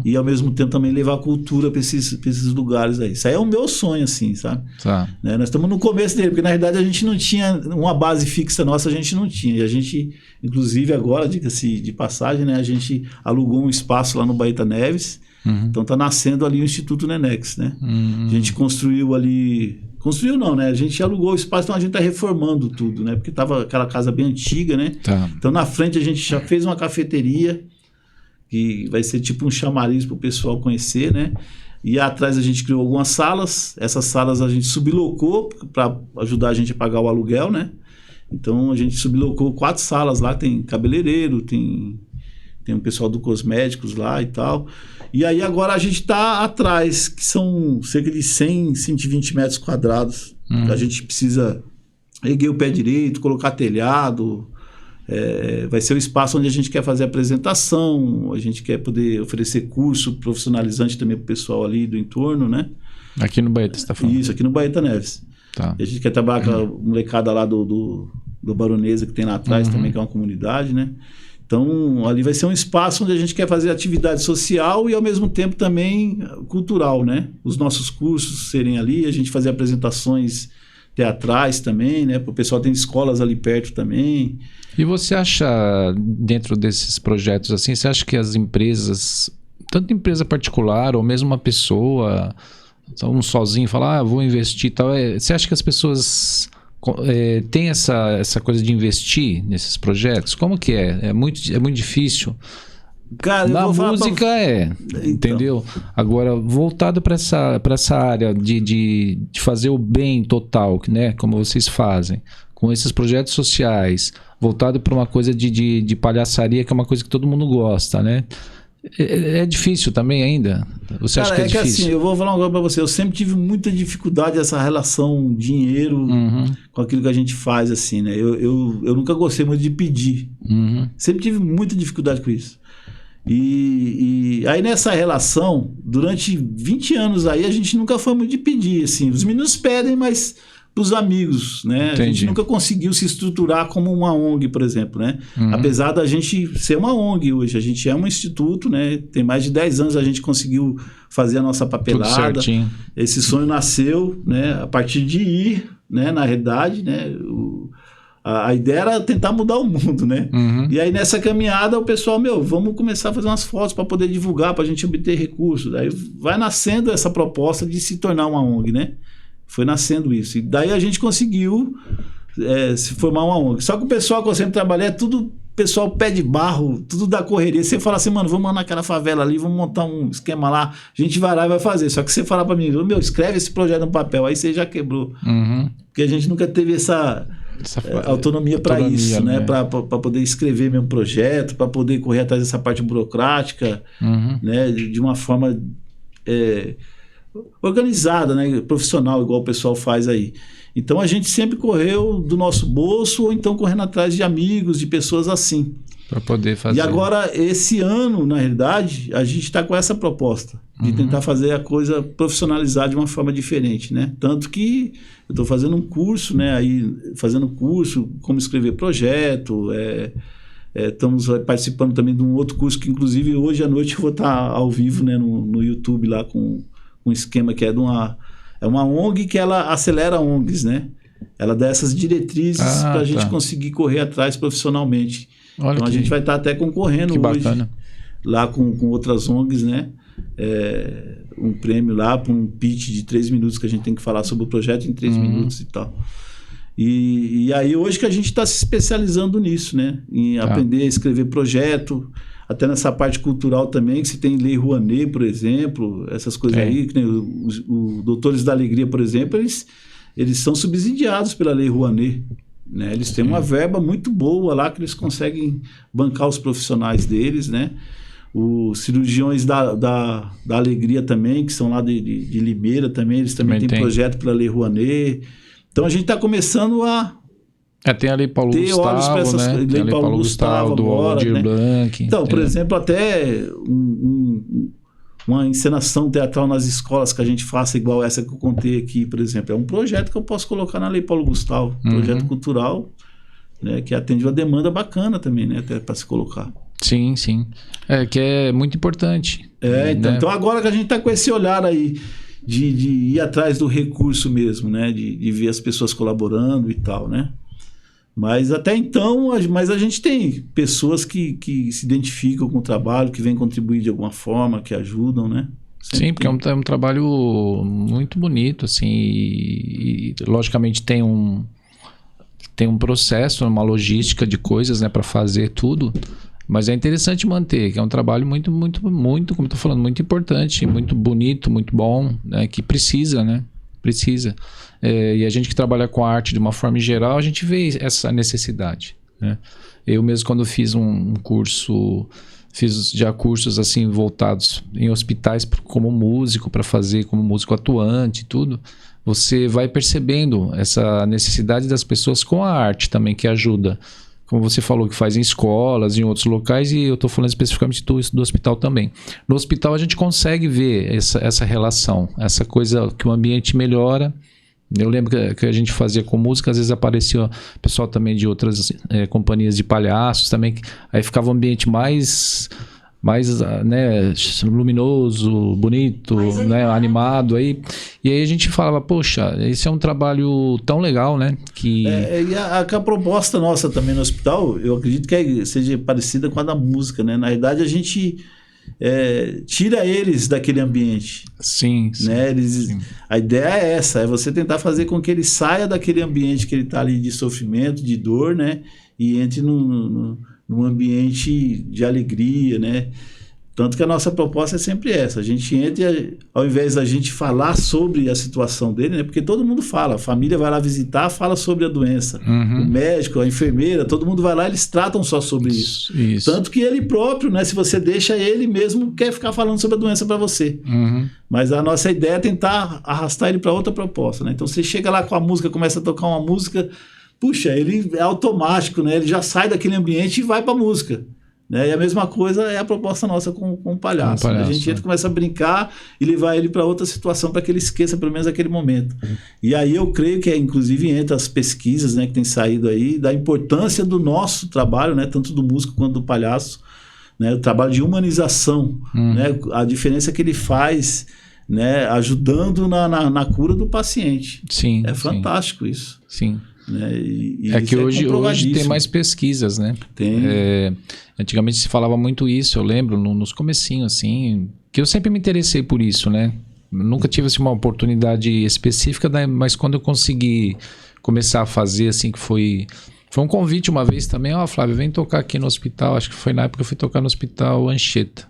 Speaker 2: e ao mesmo tempo também levar cultura para esses lugares aí. Isso aí é o meu sonho, assim, sabe?
Speaker 1: Tá.
Speaker 2: Né? Nós estamos no começo dele, porque na realidade a gente não tinha uma base fixa nossa, a gente não tinha. E a gente, inclusive agora, diga-se de passagem, né? A gente alugou um espaço lá no Baeta Neves. Então está nascendo ali o Instituto Nenex, né? A gente construiu ali... Construiu não, né? A gente alugou o espaço, então a gente está reformando tudo, né? Porque estava aquela casa bem antiga, né?
Speaker 1: Tá.
Speaker 2: Então na frente a gente já fez uma cafeteria, que vai ser tipo um chamariz para o pessoal conhecer, né? E atrás a gente criou algumas salas. Essas salas a gente sublocou para ajudar a gente a pagar o aluguel, né? Então a gente sublocou 4 salas lá, tem cabeleireiro, tem um pessoal do cosméticos lá e tal. E aí agora a gente está atrás, que são cerca de 100, 120 metros quadrados. A gente precisa erguer o pé direito, colocar telhado. Vai ser o espaço onde a gente quer fazer apresentação, a gente quer poder oferecer curso profissionalizante também para o pessoal ali do entorno, né?
Speaker 1: Aqui no Baeta, você está falando?
Speaker 2: Isso, aqui no Baeta Neves.
Speaker 1: Tá.
Speaker 2: E a gente quer trabalhar com a molecada lá do Baronesa, que tem lá atrás também, que é uma comunidade, né? Então, ali vai ser um espaço onde a gente quer fazer atividade social e, ao mesmo tempo, também cultural, né? Os nossos cursos serem ali, a gente fazer apresentações teatrais também, né? O pessoal tem escolas ali perto também.
Speaker 1: E você acha, dentro desses projetos assim, você acha que as empresas, tanto empresa particular ou mesmo uma pessoa, um sozinho, falar, vou investir e tal, você acha que as pessoas... tem essa coisa de investir nesses projetos? Como que é? É muito difícil.
Speaker 2: Cara,
Speaker 1: na música entendeu? Agora, voltado para essa área de fazer o bem total, né? Como vocês fazem, com esses projetos sociais, voltado para uma coisa de palhaçaria, que é uma coisa que todo mundo gosta, né? É difícil também ainda? Você acha que é difícil?
Speaker 2: Assim, eu vou falar uma coisa para você. Eu sempre tive muita dificuldade essa relação dinheiro com aquilo que a gente faz, assim, né? Eu nunca gostei muito de pedir. Sempre tive muita dificuldade com isso. E aí nessa relação, durante 20 anos aí, a gente nunca foi muito de pedir, assim. Os meninos pedem, mas... para os amigos, né?
Speaker 1: Entendi.
Speaker 2: A gente nunca conseguiu se estruturar como uma ONG, por exemplo, né? Apesar da gente ser uma ONG hoje, a gente é um instituto, né? Tem mais de 10 anos a gente conseguiu fazer a nossa papelada.
Speaker 1: Tudo certinho.
Speaker 2: Esse sonho nasceu, né? A partir de ir, né? Na realidade, né? A ideia era tentar mudar o mundo, né? E aí nessa caminhada o pessoal, vamos começar a fazer umas fotos para poder divulgar, para a gente obter recursos. Aí vai nascendo essa proposta de se tornar uma ONG, né? Foi nascendo isso. E daí a gente conseguiu se formar uma ONG. Só que o pessoal que eu sempre trabalhei é tudo pessoal pé de barro, tudo da correria. Você fala assim, mano, vamos naquela favela ali, vamos montar um esquema lá, a gente vai lá e vai fazer. Só que você falar para mim, escreve esse projeto no papel, aí você já quebrou. Porque a gente nunca teve essa autonomia para isso, né? Para poder escrever mesmo projeto, para poder correr atrás dessa parte burocrática, né? De uma forma... organizada, né? Profissional, igual o pessoal faz aí. Então a gente sempre correu do nosso bolso ou então correndo atrás de amigos, de pessoas assim.
Speaker 1: Para poder fazer.
Speaker 2: E agora, esse ano, na realidade, a gente está com essa proposta de tentar fazer a coisa profissionalizar de uma forma diferente, né? Tanto que eu estou fazendo um curso, né? Aí, fazendo curso, como escrever projeto, estamos participando também de um outro curso que, inclusive, hoje à noite eu vou estar ao vivo, né? No YouTube lá com um esquema que é uma ONG que ela acelera ONGs, né? Ela dá essas diretrizes para a gente conseguir correr atrás profissionalmente.
Speaker 1: Olha,
Speaker 2: então a gente vai estar até concorrendo hoje
Speaker 1: bacana.
Speaker 2: Lá com outras ONGs, né? Um prêmio lá para um pitch de 3 minutos que a gente tem que falar sobre o projeto em 3 minutos e tal. E aí hoje que a gente está se especializando nisso, né? Em aprender a escrever projeto, até nessa parte cultural também, que se tem Lei Rouanet, por exemplo, essas coisas aí, que nem os Doutores da Alegria, por exemplo, eles são subsidiados pela Lei Rouanet, né? Eles têm uma verba muito boa lá que eles conseguem bancar os profissionais deles, né? Os cirurgiões da Alegria também, que são lá de Limeira também, eles também têm projeto pela Lei Rouanet. Então a gente está começando a
Speaker 1: tem a Lei Paulo Gustavo, né?
Speaker 2: Lei Paulo Gustavo
Speaker 1: do
Speaker 2: agora,
Speaker 1: Aldir
Speaker 2: né?
Speaker 1: Blanc.
Speaker 2: Então, por exemplo, até uma encenação teatral nas escolas que a gente faça igual essa que eu contei aqui, por exemplo, é um projeto que eu posso colocar na Lei Paulo Gustavo, projeto cultural, né? Que atende uma demanda bacana também, né? Até para se colocar.
Speaker 1: Sim, sim. Que é muito importante.
Speaker 2: Então agora que a gente está com esse olhar aí de ir atrás do recurso mesmo, né? De ver as pessoas colaborando e tal, né? Mas até então, a gente tem pessoas que se identificam com o trabalho, que vêm contribuir de alguma forma, que ajudam, né?
Speaker 1: Sim, porque é um trabalho muito bonito, assim, e logicamente tem um processo, uma logística de coisas, né, para fazer tudo. Mas é interessante manter, que é um trabalho muito, muito, muito, como eu tô falando, muito importante, muito bonito, muito bom, né? Que precisa, né? Precisa. E a gente que trabalha com a arte de uma forma geral, a gente vê essa necessidade, né? Eu mesmo, quando fiz um curso, fiz já cursos assim voltados em hospitais como músico, para fazer como músico atuante e tudo, você vai percebendo essa necessidade das pessoas com a arte também, que ajuda. Como você falou, que faz em escolas, em outros locais, e eu estou falando especificamente do hospital também. No hospital a gente consegue ver essa relação, essa coisa que o ambiente melhora. Eu lembro que a gente fazia com música, às vezes aparecia pessoal também de outras companhias de palhaços também, aí ficava um ambiente mais né, luminoso, bonito, né, animado. E aí a gente falava, poxa, esse é um trabalho tão legal, né? Que
Speaker 2: a proposta nossa também no hospital, eu acredito que seja parecida com a da música, né? Na verdade, a gente tira eles daquele ambiente.
Speaker 1: Sim,
Speaker 2: né?
Speaker 1: Sim.
Speaker 2: A ideia é essa, é você tentar fazer com que ele saia daquele ambiente que ele está ali de sofrimento, de dor, né? E entre num ambiente de alegria, né? Tanto que a nossa proposta é sempre essa. A gente entra, ao invés da gente falar sobre a situação dele, né? Porque todo mundo fala, a família vai lá visitar, fala sobre a doença. O médico, a enfermeira, todo mundo vai lá, eles tratam só sobre isso. Tanto que ele próprio, né? Se você deixa, ele mesmo quer ficar falando sobre a doença para você. Mas a nossa ideia é tentar arrastar ele para outra proposta, né? Então você chega lá com a música, começa a tocar uma música, puxa, ele é automático, né? Ele já sai daquele ambiente e vai para a música. Né? E a mesma coisa é a proposta nossa com o palhaço. Né? A gente entra, começa a brincar e levar ele para outra situação para que ele esqueça pelo menos aquele momento. E aí eu creio que inclusive entre as pesquisas, né, que tem saído aí, da importância do nosso trabalho, né, tanto do músico quanto do palhaço, né, o trabalho de humanização, né, a diferença que ele faz, né, ajudando na cura do paciente.
Speaker 1: Sim,
Speaker 2: fantástico isso.
Speaker 1: Sim.
Speaker 2: Né?
Speaker 1: Que hoje tem mais pesquisas, né?
Speaker 2: Tem.
Speaker 1: Antigamente se falava muito isso, eu lembro, nos comecinhos, assim, que eu sempre me interessei por isso, né? Nunca tive assim, uma oportunidade específica, né? Mas quando eu consegui começar a fazer, assim, que foi um convite uma vez também, Flávio, vem tocar aqui no hospital, acho que foi na época que eu fui tocar no Hospital Anchieta.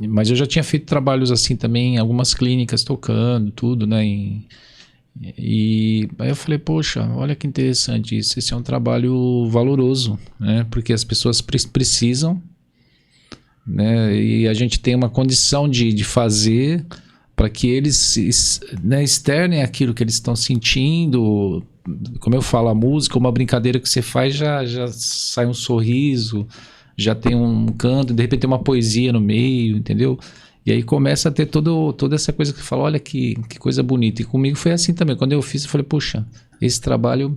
Speaker 1: Mas eu já tinha feito trabalhos assim também em algumas clínicas tocando, tudo, né? E aí eu falei, poxa, olha que interessante isso, esse é um trabalho valoroso, né? Porque as pessoas precisam, né? E a gente tem uma condição de fazer para que eles, né, externem aquilo que eles estão sentindo. Como eu falo, a música, uma brincadeira que você faz, já sai um sorriso, já tem um canto, de repente tem uma poesia no meio, entendeu? E aí começa a ter toda essa coisa que fala, olha que coisa bonita. E comigo foi assim também. Quando eu fiz, eu falei, puxa, esse trabalho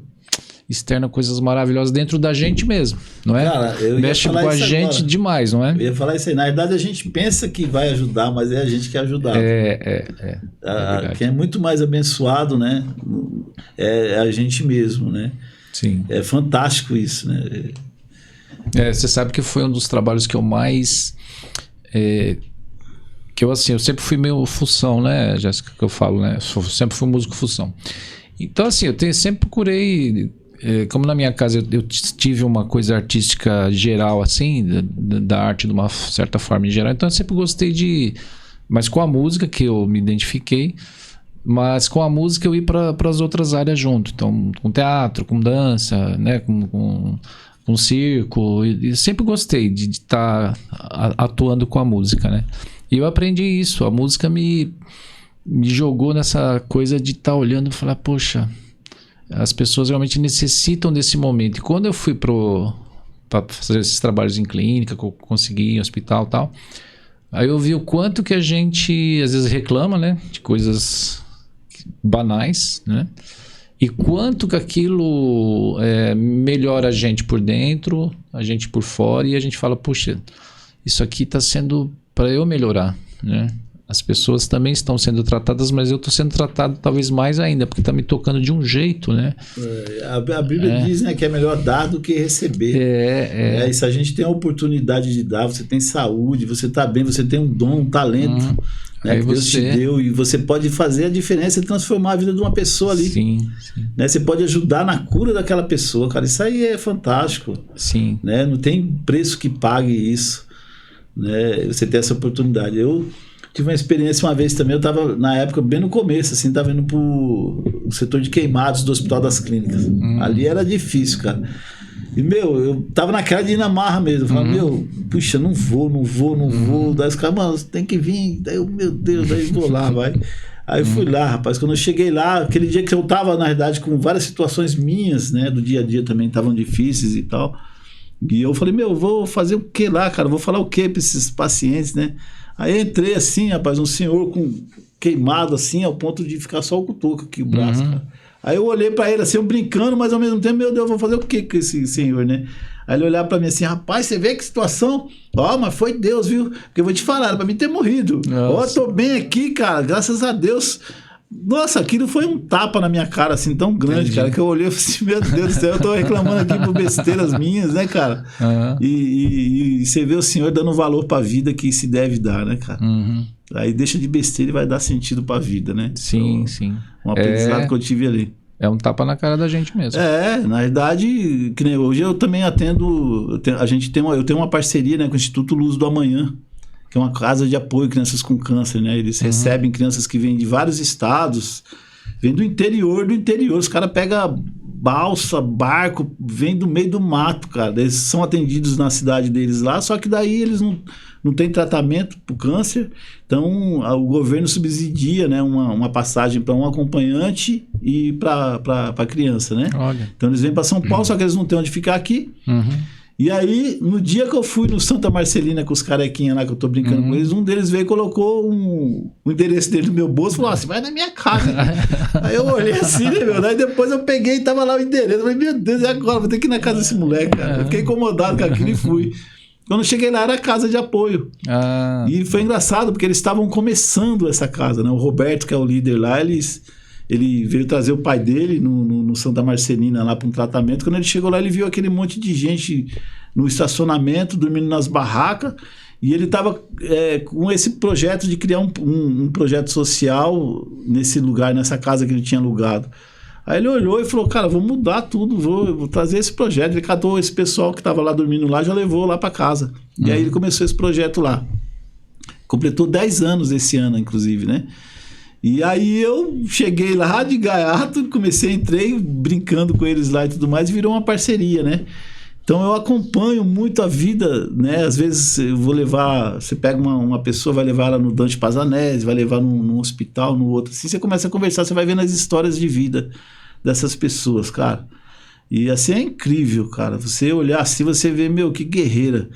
Speaker 1: externa coisas maravilhosas dentro da gente mesmo, não é? Cara, mexe com a gente agora. Demais, não é?
Speaker 2: Eu ia falar isso aí. Na verdade, a gente pensa que vai ajudar, mas é a gente que é ajudado. Quem é muito mais abençoado, né? É a gente mesmo, né?
Speaker 1: Sim.
Speaker 2: É fantástico isso, né?
Speaker 1: Você sabe que foi um dos trabalhos que eu mais... que eu sempre fui meio função, né, Jéssica, que eu falo, né? Eu sempre fui músico função. Então, assim, sempre procurei... como na minha casa eu tive uma coisa artística geral, assim, da arte de uma certa forma em geral, então eu sempre gostei mas com a música que eu me identifiquei, mas com a música eu ia para as outras áreas junto, então com teatro, com dança, né, com circo, e sempre gostei de estar atuando com a música, né, e eu aprendi isso, a música me jogou nessa coisa de estar olhando e falar, poxa, as pessoas realmente necessitam desse momento. E quando eu fui para fazer esses trabalhos em clínica, que eu consegui em hospital e tal, aí eu vi o quanto que a gente às vezes reclama, né, de coisas banais, né, e quanto que aquilo melhora a gente por dentro, a gente por fora, e a gente fala, puxa, isso aqui está sendo para eu melhorar, né. As pessoas também estão sendo tratadas, mas eu estou sendo tratado talvez mais ainda, porque está me tocando de um jeito, né?
Speaker 2: A Bíblia diz, né, que é melhor dar do que receber. E se a gente tem a oportunidade de dar, você tem saúde, você está bem, você tem um dom, um talento, né, que Deus te deu, e você pode fazer a diferença e transformar a vida de uma pessoa ali.
Speaker 1: Sim.
Speaker 2: Né? Você pode ajudar na cura daquela pessoa, cara. Isso aí é fantástico.
Speaker 1: Sim.
Speaker 2: Né? Não tem preço que pague isso. Né? Você ter essa oportunidade. Eu tive uma experiência uma vez também, eu estava na época bem no começo, assim, estava indo para o setor de queimados do Hospital das Clínicas. Ali era difícil, cara. E, eu tava naquela de ir na marra mesmo. Eu falava, puxa, não vou. Daí os caras, mano, você tem que vir. Daí eu, meu Deus, daí eu vou lá, vai. Aí eu fui lá, rapaz, quando eu cheguei lá, aquele dia que eu tava, na verdade, com várias situações minhas, né, do dia a dia também estavam difíceis e tal. E eu falei, eu vou fazer o que lá, cara? Vou falar o que para esses pacientes, né? Aí entrei assim, rapaz, um senhor queimado assim, ao ponto de ficar só o cotoco aqui, o braço, cara. Aí eu olhei pra ele assim, eu brincando, mas ao mesmo tempo, meu Deus, vou fazer o que com esse senhor, né? Aí ele olhava pra mim assim, rapaz, você vê que situação? Mas foi Deus, viu? Porque eu vou te falar, era pra mim ter morrido. Tô bem aqui, cara, graças a Deus. Nossa, aquilo foi um tapa na minha cara, assim, tão grande, cara, que eu olhei e falei assim, meu Deus do céu, eu tô reclamando aqui por besteiras minhas, né, cara? E você vê o Senhor dando valor pra vida que se deve dar, né, cara? Aí deixa de besteira e vai dar sentido pra vida, né?
Speaker 1: Sim,
Speaker 2: então,
Speaker 1: sim.
Speaker 2: Um aprendizado que eu tive ali.
Speaker 1: É um tapa na cara da gente mesmo.
Speaker 2: Na verdade, que nem hoje eu também atendo, eu tenho uma parceria, né, com o Instituto Luz do Amanhã, que é uma casa de apoio a crianças com câncer, né? Eles recebem crianças que vêm de vários estados, vêm do interior, os caras pegam balsa, barco, vêm do meio do mato, cara. Eles são atendidos na cidade deles lá, só que daí eles não têm tratamento para o câncer, então o governo subsidia, né, uma passagem para um acompanhante e para a criança, né?
Speaker 1: Olha.
Speaker 2: Então eles vêm para São Paulo, só que eles não têm onde ficar aqui. E aí, no dia que eu fui no Santa Marcelina com os carequinhas lá, que eu tô brincando com eles, um deles veio e colocou o endereço dele no meu bolso e falou assim, vai na minha casa. Aí eu olhei assim, né, Daí depois eu peguei e tava lá o endereço. Eu falei, meu Deus, e agora? Vou ter que ir na casa desse moleque, cara. Eu fiquei incomodado com aquilo e fui. Quando eu cheguei lá, era casa de apoio. E foi engraçado, porque eles estavam começando essa casa, né? O Roberto, que é o líder lá, ele veio trazer o pai dele no Santa Marcelina lá para um tratamento. Quando ele chegou lá, ele viu aquele monte de gente no estacionamento, dormindo nas barracas, e ele estava com esse projeto de criar um projeto social nesse lugar, nessa casa que ele tinha alugado. Aí ele olhou e falou, cara, vou mudar tudo, vou trazer esse projeto. Ele catou esse pessoal que estava lá dormindo lá, já levou lá para casa. E aí ele começou esse projeto lá. Completou 10 anos esse ano, inclusive, né? E aí eu cheguei lá de gaiato, entrei brincando com eles lá e tudo mais, e virou uma parceria, né? Então eu acompanho muito a vida, né? Às vezes eu vou levar, você pega uma pessoa, vai levar ela no Dante Pazanese, vai levar num hospital, no outro, assim, você começa a conversar, você vai vendo as histórias de vida dessas pessoas, cara. E assim é incrível, cara. Você olhar assim, você vê, que guerreira.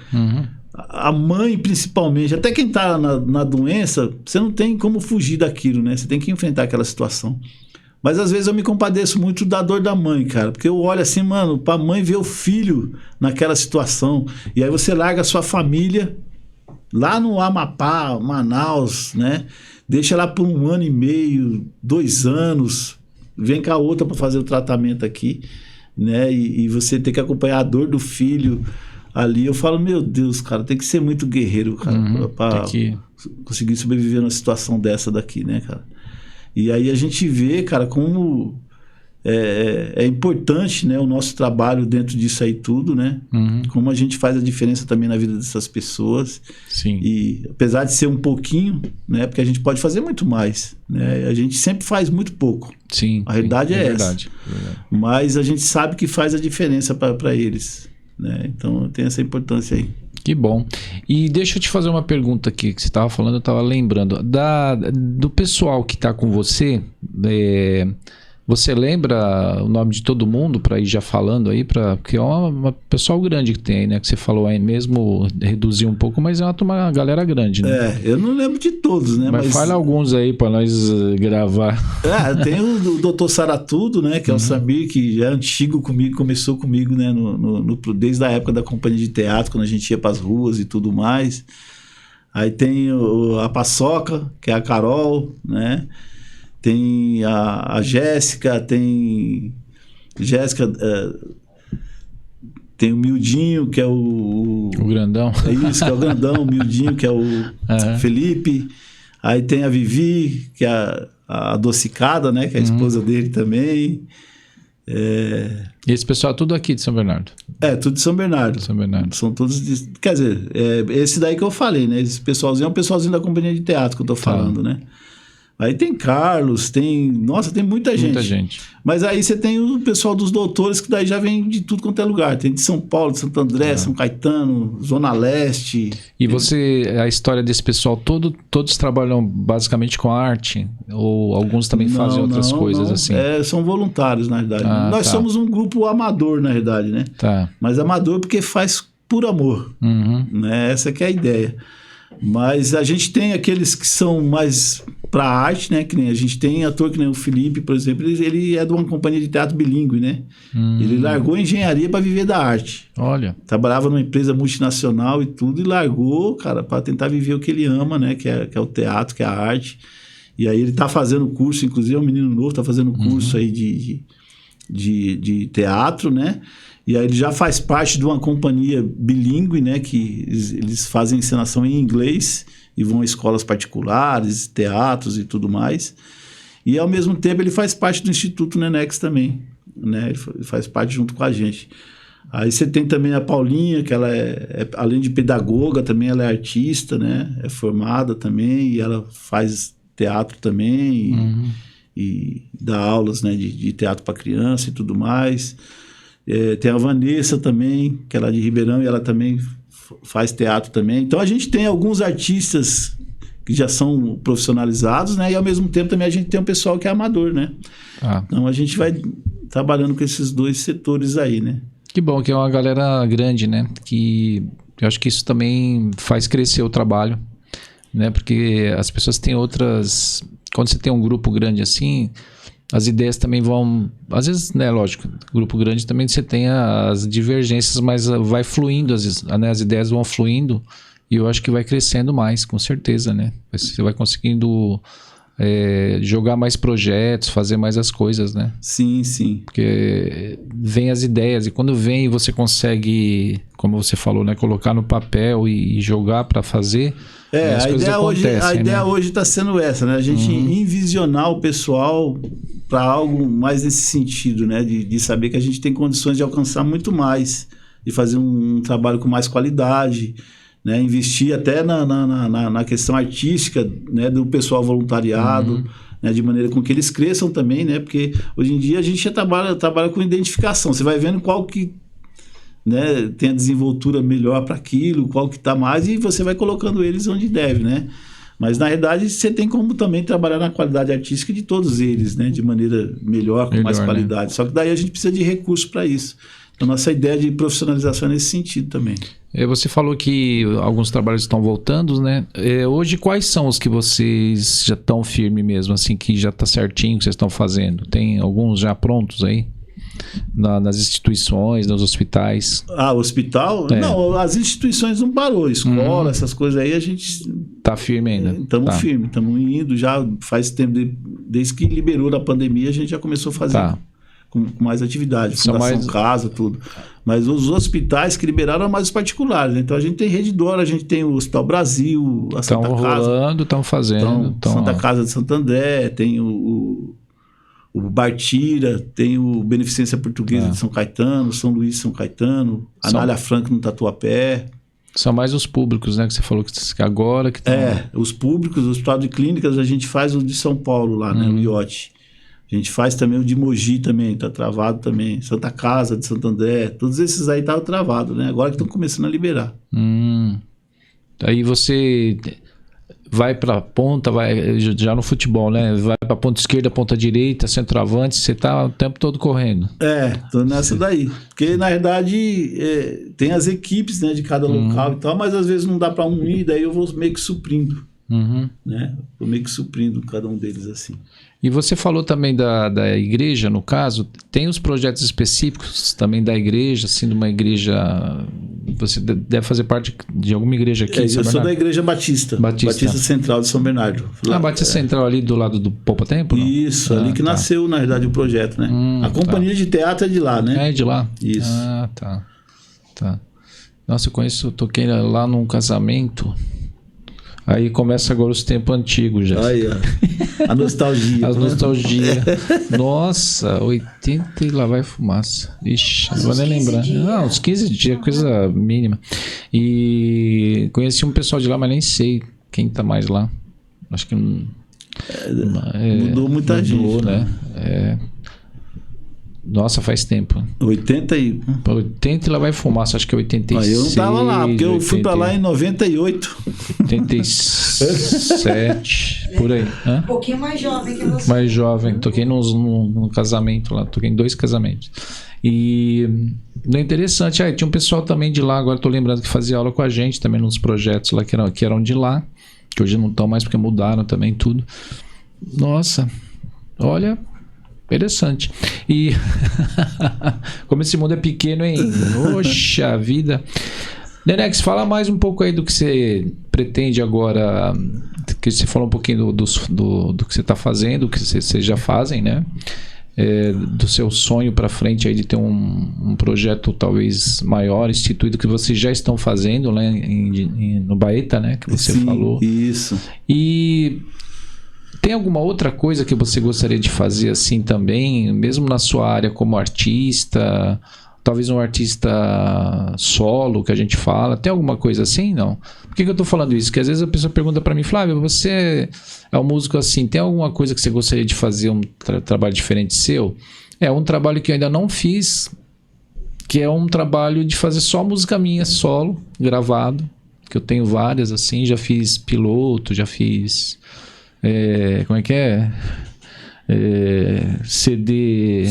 Speaker 2: A mãe, principalmente, até quem tá na doença, você não tem como fugir daquilo, né? Você tem que enfrentar aquela situação. Mas às vezes eu me compadeço muito da dor da mãe, cara. Porque eu olho assim, mano, pra mãe ver o filho naquela situação. E aí você larga a sua família lá no Amapá, Manaus, né? Deixa lá por 1 ano e meio, 2 anos. Vem com a outra pra fazer o tratamento aqui, né? E você tem que acompanhar a dor do filho ali. Eu falo, meu Deus, cara, tem que ser muito guerreiro, cara, pra conseguir sobreviver numa situação dessa daqui, né, cara? E aí a gente vê, cara, como é importante, né, o nosso trabalho dentro disso aí tudo, né? Como a gente faz a diferença também na vida dessas pessoas.
Speaker 1: Sim.
Speaker 2: E apesar de ser um pouquinho, né, porque a gente pode fazer muito mais, né? A gente sempre faz muito pouco.
Speaker 1: Sim.
Speaker 2: A realidade é essa.
Speaker 1: Verdade.
Speaker 2: Mas a gente sabe que faz a diferença para eles, né? Então tem essa importância aí.
Speaker 1: Que bom. E deixa eu te fazer uma pergunta aqui, que você estava falando, eu estava lembrando. Do pessoal que está com você, você lembra o nome de todo mundo para ir já falando aí? Porque é um pessoal grande que tem, né? Que você falou aí mesmo, reduzir um pouco, mas é uma galera grande, né?
Speaker 2: Eu não lembro de todos, né?
Speaker 1: Mas fala alguns aí para nós gravar.
Speaker 2: Tem o Dr. Saratudo, né? Que é o Samir, que já é antigo comigo, começou comigo, né? Desde a época da companhia de teatro, quando a gente ia para as ruas e tudo mais. Aí tem a Paçoca, que é a Carol, né? Tem a Jéssica, tem o Mildinho, que é o
Speaker 1: grandão.
Speaker 2: É isso, que é o grandão, o Mildinho, que é o Felipe. Aí tem a Vivi, que é a adocicada, né? Que é a esposa dele também.
Speaker 1: E esse pessoal é tudo aqui de São Bernardo?
Speaker 2: Tudo de São Bernardo.
Speaker 1: São Bernardo.
Speaker 2: São todos quer dizer, esse daí que eu falei, né? Esse pessoalzinho é o pessoalzinho da companhia de teatro que eu tô falando, né? Aí tem Carlos, tem muita gente.
Speaker 1: Muita gente.
Speaker 2: Mas aí você tem o pessoal dos doutores, que daí já vem de tudo quanto é lugar. Tem de São Paulo, de Santo André, São Caetano, Zona Leste.
Speaker 1: E a história desse pessoal, todos trabalham basicamente com arte? Ou alguns também fazem outras coisas assim?
Speaker 2: São voluntários, na verdade. Nós somos um grupo amador, na verdade, né?
Speaker 1: Tá.
Speaker 2: Mas amador porque faz por amor. Né? Essa que é a ideia. Mas a gente tem aqueles que são mais para arte, né? Que nem a gente tem ator que nem o Felipe, por exemplo, ele é de uma companhia de teatro bilíngue, né? Ele largou a engenharia para viver da arte.
Speaker 1: Olha.
Speaker 2: Trabalhava numa empresa multinacional e tudo, e largou, cara, para tentar viver o que ele ama, né? Que é o teatro, que é a arte. E aí ele tá fazendo curso, inclusive é um menino novo, tá fazendo curso aí de teatro, né? E aí ele já faz parte de uma companhia bilíngue, né? Que eles fazem encenação em inglês e vão a escolas particulares, teatros e tudo mais. E ao mesmo tempo ele faz parte do Instituto Nenex também, né? Ele faz parte junto com a gente. Aí você tem também a Paulinha, que ela além de pedagoga, também ela é artista, né? É formada também e ela faz teatro também e dá aulas, né? de teatro para criança e tudo mais. Tem a Vanessa também, que ela é de Ribeirão e ela também faz teatro também. Então a gente tem alguns artistas que já são profissionalizados, né? E ao mesmo tempo também a gente tem um pessoal que é amador, né? Então a gente vai trabalhando com esses dois setores aí, né?
Speaker 1: Que bom, que é uma galera grande, né? Que eu acho que isso também faz crescer o trabalho, né? Porque as pessoas têm outras... Quando você tem um grupo grande assim, as ideias também vão... Às vezes, né, lógico, grupo grande também você tem as divergências, mas vai fluindo, às vezes, né, as ideias vão fluindo e eu acho que vai crescendo mais, com certeza, né? Você vai conseguindo jogar mais projetos, fazer mais as coisas, né?
Speaker 2: Sim, sim.
Speaker 1: Porque vem as ideias e quando vem você consegue, como você falou, né, colocar no papel e jogar para fazer...
Speaker 2: a ideia hoje está sendo essa, né? A gente envisionar o pessoal para algo mais nesse sentido, né? De saber que a gente tem condições de alcançar muito mais, de fazer um trabalho com mais qualidade, né? Investir até na questão artística, né? Do pessoal voluntariado, né? De maneira com que eles cresçam também, né? Porque hoje em dia a gente já trabalha com identificação. Você vai vendo qual que, né, tem a desenvoltura melhor para aquilo, qual que está mais, e você vai colocando eles onde deve, né? Mas, na verdade, você tem como também trabalhar na qualidade artística de todos eles, né? De maneira melhor, com mais qualidade. Né? Só que daí a gente precisa de recursos para isso. Então, nossa ideia de profissionalização é nesse sentido também.
Speaker 1: Você falou que alguns trabalhos estão voltando, né? Hoje, quais são os que vocês já estão firmes mesmo, assim, que já está certinho que vocês estão fazendo? Tem alguns já prontos aí? Nas instituições, nos hospitais?
Speaker 2: Hospital? Não, as instituições não parou. Escola, essas coisas aí, a gente...
Speaker 1: Tá firme ainda?
Speaker 2: Estamos firmes, estamos indo já faz tempo, desde que liberou da pandemia, a gente já começou a fazer com mais atividade, fundação, casa, tudo. Mas os hospitais que liberaram eram mais os particulares, né? Então a gente tem Redidor, a gente tem o Hospital Brasil, a Santa Casa.
Speaker 1: Estão rolando, estão fazendo.
Speaker 2: Santa Casa de Santo André, tem o o Bartira, tem o Beneficência Portuguesa de São Caetano, São Luís de São Caetano, Anália Franco no Tatuapé.
Speaker 1: São mais os públicos, né? Que você falou que agora... Que
Speaker 2: os públicos, o Hospital de Clínicas, a gente faz o de São Paulo lá, né? O IOT. A gente faz também o de Mogi também, tá travado também. Santa Casa de Santo André, todos esses aí estavam travados, né? Agora que estão começando a liberar.
Speaker 1: Aí você vai pra ponta, vai já no futebol, né? Vai pra ponta esquerda, ponta direita, centroavante, você tá o tempo todo correndo.
Speaker 2: Tô nessa daí. Porque, na verdade, tem as equipes, né, de cada local e tal, mas às vezes não dá pra um ir, daí eu vou meio que suprindo. Né? Vou meio que suprindo cada um deles assim.
Speaker 1: E você falou também da igreja, no caso, tem os projetos específicos também da igreja, assim, de uma igreja... Você deve fazer parte de alguma igreja aqui em São Bernardo?
Speaker 2: Eu sou da Igreja Batista Central de São Bernardo.
Speaker 1: Batista Central ali do lado do Poupa Tempo? Não?
Speaker 2: Isso, ali que nasceu, na verdade, o projeto, né? A companhia de teatro é de lá, né?
Speaker 1: É de lá?
Speaker 2: Isso.
Speaker 1: Tá. Nossa, eu toquei lá num casamento... Aí começa agora os tempos antigos já.
Speaker 2: Aí, ó. A nostalgia.
Speaker 1: A nostalgia. Nossa, 80 e lá vai fumaça. Ixi, não vou nem lembrar. Não, uns 15 dias, coisa mínima. E conheci um pessoal de lá, mas nem sei quem tá mais lá. Acho que
Speaker 2: mudou muita gente.
Speaker 1: Mudou, né? Nossa, faz tempo.
Speaker 2: 80 e
Speaker 1: lá vai fumaça, acho que é 86.
Speaker 2: Eu não tava lá, porque eu fui pra lá em 98.
Speaker 1: 87, por aí.
Speaker 3: Um pouquinho mais jovem que você.
Speaker 1: Mais jovem. Toquei num casamento lá, toquei em 2 casamentos. E é interessante, tinha um pessoal também de lá, agora tô lembrando que fazia aula com a gente também nos projetos lá que eram de lá, que hoje não estão mais porque mudaram também tudo. Nossa, olha... Interessante. E como esse mundo é pequeno, hein? Poxa vida. Nenex, fala mais um pouco aí do que você pretende agora, que você falou um pouquinho do que você está fazendo, do que vocês já fazem, né? Do seu sonho para frente aí de ter um projeto talvez maior, instituído, que vocês já estão fazendo, né? No Baeta, né? Que você falou.
Speaker 2: Isso.
Speaker 1: E... tem alguma outra coisa que você gostaria de fazer assim também, mesmo na sua área como artista, talvez um artista solo que a gente fala, tem alguma coisa assim, não? Por que eu tô falando isso? Porque às vezes a pessoa pergunta para mim, Flávio, você é um músico assim, tem alguma coisa que você gostaria de fazer, um trabalho diferente seu? É um trabalho que eu ainda não fiz, que é um trabalho de fazer só música minha, solo, gravado, que eu tenho várias assim, já fiz piloto, já fiz... como é que é? CD...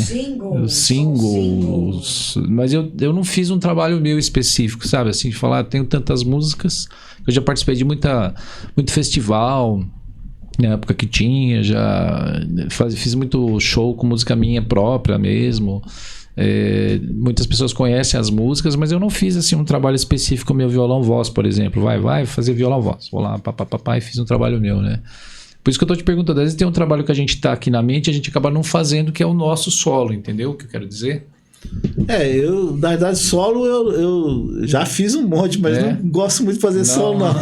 Speaker 1: Singles. Mas eu não fiz um trabalho meu específico, sabe? Assim, de falar, tenho tantas músicas, eu já participei de muito festival, na época que tinha, já fiz muito show com música minha própria mesmo. Muitas pessoas conhecem as músicas, mas eu não fiz assim um trabalho específico, meu violão-voz, por exemplo. Vai fazer violão-voz. Vou lá, papapá, e fiz um trabalho meu, né? Por isso que eu tô te perguntando, às vezes tem um trabalho que a gente tá aqui na mente, a gente acaba não fazendo, que é o nosso solo, entendeu o que eu quero dizer?
Speaker 2: Eu, na verdade, solo eu já fiz um monte, mas não gosto muito de fazer solo, não.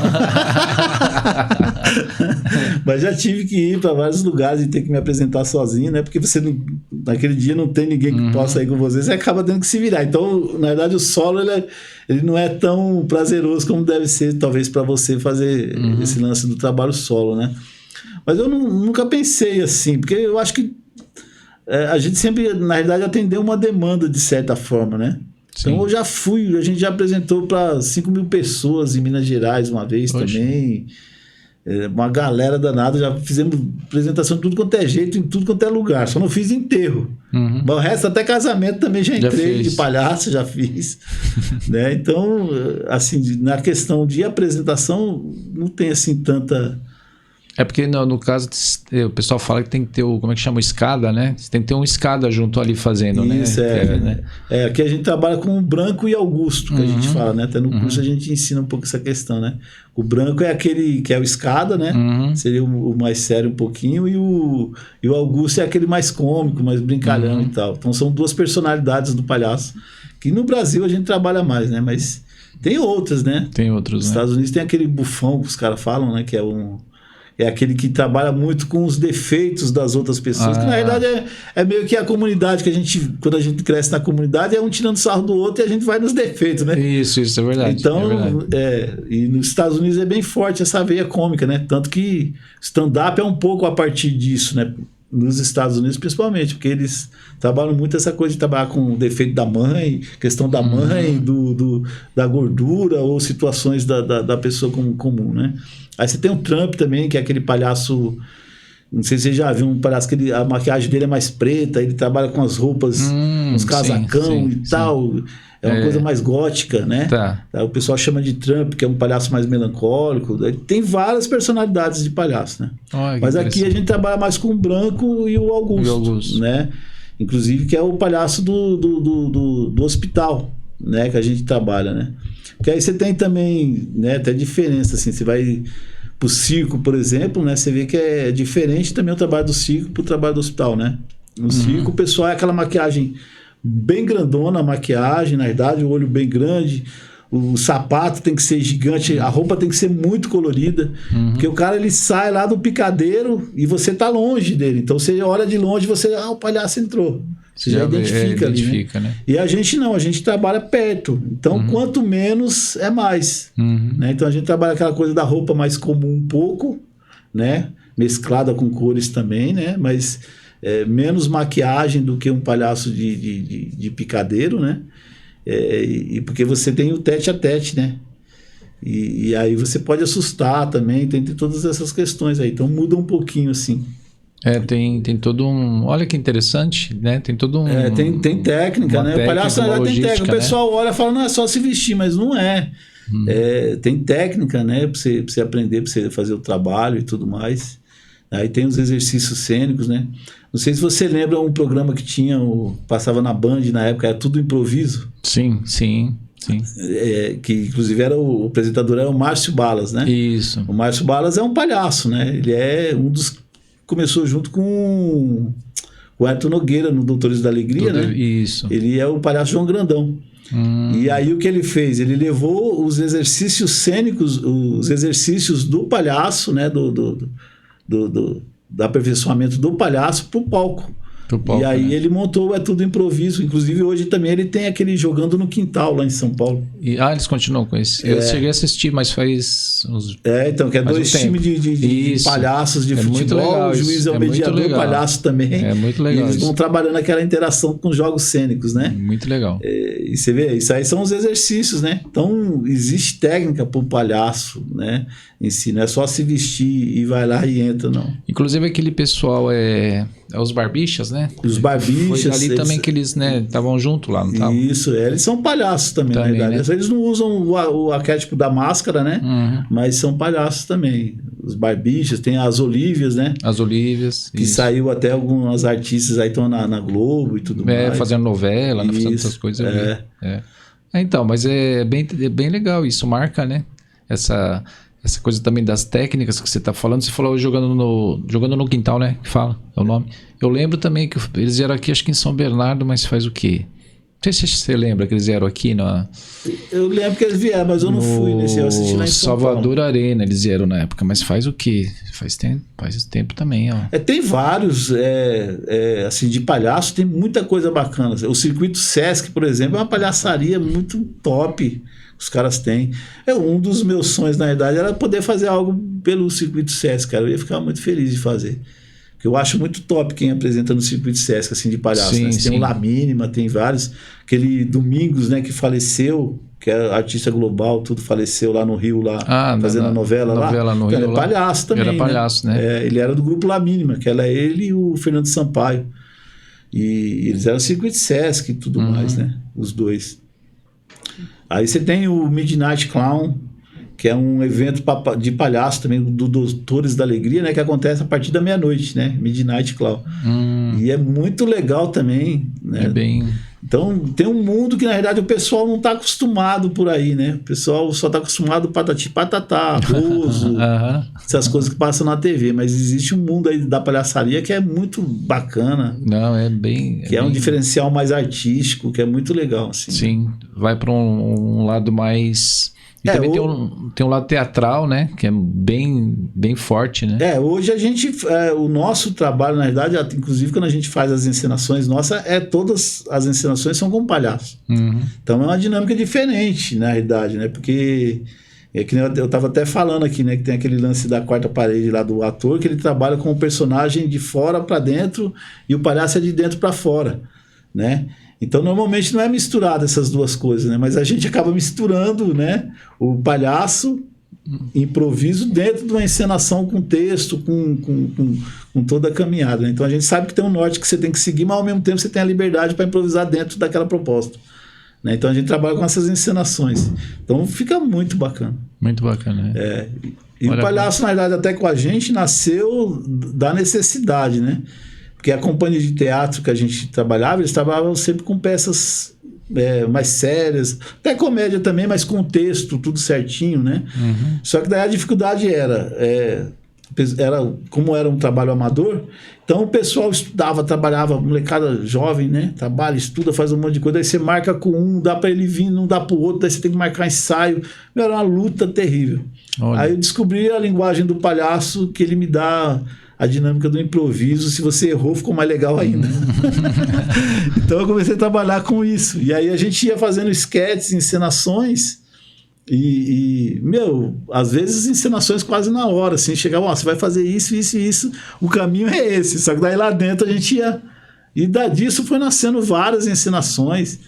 Speaker 2: Mas já tive que ir para vários lugares e ter que me apresentar sozinho, né? Porque você naquele dia não tem ninguém que possa ir com você acaba tendo que se virar. Então, na verdade, o solo ele não é tão prazeroso como deve ser, talvez, para você fazer esse lance do trabalho solo, né? Mas eu nunca pensei assim, porque eu acho que a gente sempre, na realidade, atendeu uma demanda de certa forma, né? Sim. Então eu já fui, a gente já apresentou para 5 mil pessoas em Minas Gerais uma vez. Poxa. Também. Uma galera danada, já fizemos apresentação de tudo quanto é jeito, em tudo quanto é lugar. Só não fiz enterro. Mas o resto, até casamento também já entrei, de palhaço já fiz. Né? Então, assim, na questão de apresentação, não tem assim tanta...
Speaker 1: É porque no caso o pessoal fala que tem que ter como é que chama? Escada, né? Você tem que ter uma escada junto ali fazendo,
Speaker 2: isso,
Speaker 1: né?
Speaker 2: né? Aqui a gente trabalha com o Branco e Augusto, que a gente fala, né? Até no curso a gente ensina um pouco essa questão, né? O Branco é aquele que é o escada, né? Seria o mais sério um pouquinho, e o Augusto é aquele mais cômico, mais brincalhão e tal. Então são 2 personalidades do palhaço, que no Brasil a gente trabalha mais, né? Mas tem outras, né?
Speaker 1: Tem outros,
Speaker 2: Nos Estados Unidos tem aquele bufão que os caras falam, né? Que é aquele que trabalha muito com os defeitos das outras pessoas, que na verdade é meio que a comunidade que a gente, quando a gente cresce na comunidade, é um tirando sarro do outro e a gente vai nos defeitos, né?
Speaker 1: Isso é verdade.
Speaker 2: Então,
Speaker 1: é verdade.
Speaker 2: E nos Estados Unidos é bem forte essa veia cômica, né? Tanto que stand-up é um pouco a partir disso, né? Nos Estados Unidos, principalmente, porque eles trabalham muito essa coisa de trabalhar com o defeito da mãe, questão da mãe, da gordura ou situações da pessoa comum, né? Aí você tem o Trump também, que é aquele palhaço, não sei se você já viu, um palhaço que a maquiagem dele é mais preta, ele trabalha com as roupas, uns casacão e tal, é uma coisa mais gótica, né?
Speaker 1: Tá.
Speaker 2: O pessoal chama de Trump, que é um palhaço mais melancólico, tem várias personalidades de palhaço, né? Mas aqui a gente trabalha mais com o Branco e o Augusto, né? Inclusive que é o palhaço do hospital, né? Que a gente trabalha, né? Porque aí você tem também, né, até diferença, assim, você vai pro circo, por exemplo, né, você vê que é diferente também o trabalho do circo pro trabalho do hospital, né? No circo o pessoal é aquela maquiagem bem grandona, a maquiagem, na verdade, o olho bem grande, o sapato tem que ser gigante, a roupa tem que ser muito colorida, porque o cara ele sai lá do picadeiro e você tá longe dele, então você olha de longe, o palhaço entrou. Você já identifica ali, né? E a gente não, a gente trabalha perto. Então, quanto menos, é mais. Né? Então, a gente trabalha aquela coisa da roupa mais comum um pouco, né? Mesclada com cores também, né? Mas menos maquiagem do que um palhaço de picadeiro, né? E porque você tem o tete a tete, né? E aí você pode assustar também, tem todas essas questões aí. Então, muda um pouquinho, assim.
Speaker 1: Tem todo um... Olha que interessante, né? Tem todo um...
Speaker 2: Tem técnica, né? O palhaço tem técnica. O pessoal olha e fala, não é só se vestir, mas não é. Tem técnica, né? Pra você aprender, pra você fazer o trabalho e tudo mais. Aí tem os exercícios cênicos, né? Não sei se você lembra um programa que tinha, passava na Band na época, era tudo improviso.
Speaker 1: Sim.
Speaker 2: Que inclusive o apresentador era o Márcio Balas, né?
Speaker 1: Isso.
Speaker 2: O Márcio Balas é um palhaço, né? Ele é um dos... Começou junto com o Ayrton Nogueira no Doutores da Alegria, né?
Speaker 1: Isso.
Speaker 2: Ele é o palhaço João Grandão. E aí o que ele fez? Ele levou os exercícios cênicos, os exercícios do palhaço, né? Do aperfeiçoamento do palhaço pro palco. E aí ele montou Tudo Improviso. Inclusive hoje também ele tem aquele Jogando no Quintal lá em São Paulo.
Speaker 1: Eles continuam com esse. Eu cheguei a assistir, mas faz uns...
Speaker 2: então, que é dois times de palhaços de futebol. Muito legal, o juiz é o mediador, o palhaço também. É muito legal. E eles vão trabalhando aquela interação com jogos cênicos, né?
Speaker 1: Muito legal.
Speaker 2: E você vê, isso aí são os exercícios, né? Então, existe técnica para o palhaço, né? Em si, não é só se vestir e vai lá e entra, não.
Speaker 1: Inclusive aquele pessoal os barbichas, né?
Speaker 2: Os barbichas.
Speaker 1: Foi ali também que eles, né, estavam junto lá, não estavam?
Speaker 2: Isso, eles são palhaços também, na verdade. Né? Eles não usam o arquétipo da máscara, né? Mas são palhaços também. Os barbichas, tem as Olívias, né?
Speaker 1: As Olívias.
Speaker 2: Que saiu até algumas artistas aí estão na Globo e tudo mais.
Speaker 1: Fazendo novela, fazendo essas coisas. Então, mas é bem legal isso, marca, né? Essa coisa também das técnicas que você está falando. Você falou jogando no quintal, né? Que fala, é o nome. Eu lembro também que eles vieram aqui, acho que em São Bernardo, mas faz o quê? Não sei se você lembra que eles vieram aqui
Speaker 2: Eu lembro que eles vieram, mas eu não fui nesse. Eu assisti lá em São
Speaker 1: Salvador Arena, eles vieram na época, mas faz o quê? Faz tempo também, ó.
Speaker 2: Tem vários, assim, de palhaço, tem muita coisa bacana. O Circuito Sesc, por exemplo, é uma palhaçaria muito top. Os caras têm. Um dos meus sonhos, na verdade, era poder fazer algo pelo Circuito Sesc, cara. Eu ia ficar muito feliz de fazer. Porque eu acho muito top quem apresenta no Circuito Sesc, assim, de palhaço. Sim, né? Tem o La Mínima, tem vários. Aquele Domingos, né, que faleceu, que é artista global, tudo faleceu lá no Rio, lá, fazendo a novela lá.
Speaker 1: No Rio,
Speaker 2: ele é palhaço também.
Speaker 1: Era palhaço, né?
Speaker 2: Ele era do grupo La Mínima, que era ele e o Fernando Sampaio. E eles eram Circuito Sesc e tudo mais, né? Os dois. Aí você tem o Midnight Clown, que é um evento de palhaço também, do Doutores da Alegria, né? Que acontece a partir da meia-noite, né? Midnight Clown. E é muito legal também, né? Então, tem um mundo que, na verdade, o pessoal não está acostumado por aí, né? O pessoal só está acostumado patati patatá, arrozo, essas coisas que passam na TV. Mas existe um mundo aí da palhaçaria que é muito bacana. Que é um diferencial mais artístico, que é muito legal, assim.
Speaker 1: Sim, vai para um lado mais E também tem um lado teatral, né? Que é bem forte, né?
Speaker 2: Hoje a gente... o nosso trabalho, na verdade, inclusive quando a gente faz as encenações nossas, todas as encenações são com palhaço.
Speaker 1: Uhum.
Speaker 2: Então é uma dinâmica diferente, na realidade, né? Porque... que eu estava até falando aqui, né? Que tem aquele lance da quarta parede lá do ator, que ele trabalha com o personagem de fora para dentro e o palhaço é de dentro para fora, né? Então, normalmente não é misturado essas duas coisas, né? Mas a gente acaba misturando, né? O palhaço, improviso, dentro de uma encenação com texto, com toda a caminhada, né? Então, a gente sabe que tem um norte que você tem que seguir, mas ao mesmo tempo você tem a liberdade para improvisar dentro daquela proposta, né? Então, a gente trabalha com essas encenações. Então, fica muito bacana.
Speaker 1: Muito bacana, né?
Speaker 2: E o palhaço, na verdade, até com a gente, nasceu da necessidade, né? Porque a companhia de teatro que a gente trabalhava, eles trabalhavam sempre com peças mais sérias, até comédia também, mas com texto, tudo certinho, né? Uhum. Só que daí a dificuldade era como era um trabalho amador, então o pessoal estudava, trabalhava, molecada jovem, né? Trabalha, estuda, faz um monte de coisa, aí você marca com um, dá para ele vir, não dá para o outro, daí você tem que marcar ensaio. Era uma luta terrível. Olha. Aí eu descobri a linguagem do palhaço, que ele me dá a dinâmica do improviso. Se você errou, ficou mais legal ainda. Então eu comecei a trabalhar com isso. E aí a gente ia fazendo esquetes, encenações, e às vezes encenações quase na hora, assim, chegava, você vai fazer isso, isso e isso, o caminho é esse. Só que daí lá dentro a gente ia... E disso foi nascendo várias encenações.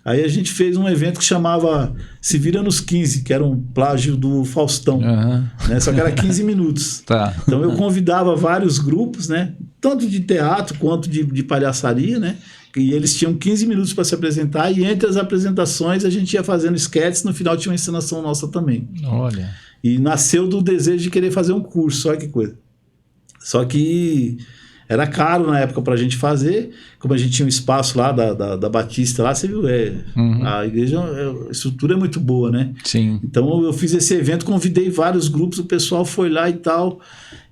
Speaker 2: Aí a gente fez um evento que chamava Se Vira nos 15, que era um plágio do Faustão, né? Só que era 15 minutos.
Speaker 1: Tá.
Speaker 2: Então eu convidava vários grupos, né? Tanto de teatro quanto de palhaçaria, né? E eles tinham 15 minutos para se apresentar, e entre as apresentações a gente ia fazendo esquetes, no final tinha uma encenação nossa também.
Speaker 1: Olha.
Speaker 2: E nasceu do desejo de querer fazer um curso, olha que coisa. Só que era caro na época para a gente fazer, como a gente tinha um espaço lá da Batista, lá, você viu, a igreja, a estrutura é muito boa, né?
Speaker 1: Sim.
Speaker 2: Então eu fiz esse evento, convidei vários grupos, o pessoal foi lá e tal,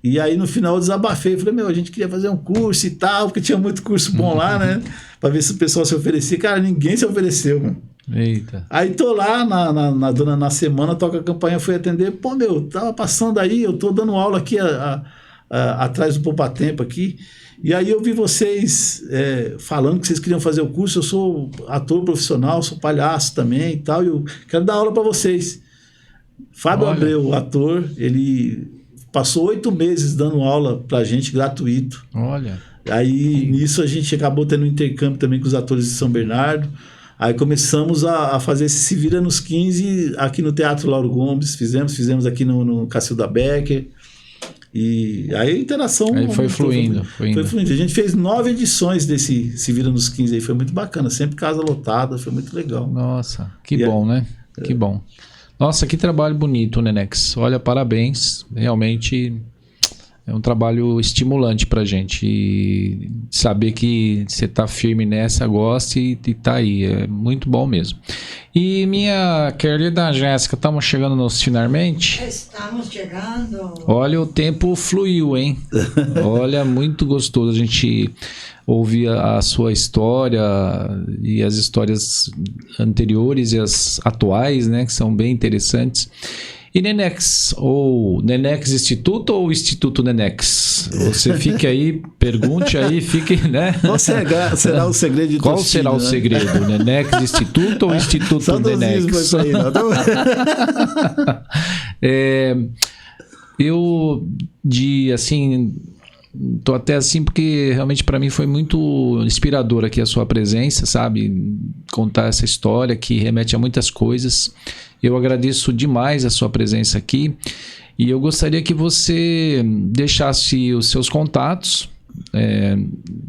Speaker 2: e aí no final eu desabafei, falei, a gente queria fazer um curso e tal, porque tinha muito curso bom lá, né? Para ver se o pessoal se oferecia. Cara, ninguém se ofereceu, mano.
Speaker 1: Eita.
Speaker 2: Aí tô lá na semana, toca a campanha, fui atender, tava passando aí, eu tô dando aula aqui atrás do Poupa Tempo aqui, e aí eu vi vocês falando que vocês queriam fazer o curso. Eu sou ator profissional, sou palhaço também e tal, e eu quero dar aula para vocês. Fábio Abreu, o ator, ele passou 8 meses dando aula pra gente, gratuito.
Speaker 1: Olha.
Speaker 2: Aí nisso a gente acabou tendo um intercâmbio também com os atores de São Bernardo. Aí começamos a fazer esse Se Vira nos 15 aqui no Teatro Lauro Gomes, fizemos aqui no Cacilda Becker. E aí a interação...
Speaker 1: Aí foi fluindo.
Speaker 2: A gente fez 9 edições desse Se Vira nos 15 aí, foi muito bacana, sempre casa lotada, foi muito legal.
Speaker 1: Nossa, que bom, né? Que bom. Nossa, que trabalho bonito, Nenex. Olha, parabéns, realmente é um trabalho estimulante pra gente. E saber que você tá firme nessa, gosta e tá aí, é muito bom mesmo. E minha querida Jéssica, estamos chegando nos finalmente?
Speaker 3: Estamos chegando.
Speaker 1: Olha, o tempo fluiu, hein? Olha, muito gostoso a gente ouvir a sua história e as histórias anteriores e as atuais, né? Que são bem interessantes. E Nenex, ou Nenex Instituto ou Instituto Nenex? Você fique aí, pergunte aí, fique, né?
Speaker 2: Qual será o segredo de
Speaker 1: Qual será o segredo? Nenex Instituto ou Instituto Nenex?
Speaker 2: Aí,
Speaker 1: tô até assim porque realmente para mim foi muito inspirador aqui a sua presença, sabe? Contar essa história que remete a muitas coisas. Eu agradeço demais a sua presença aqui e eu gostaria que você deixasse os seus contatos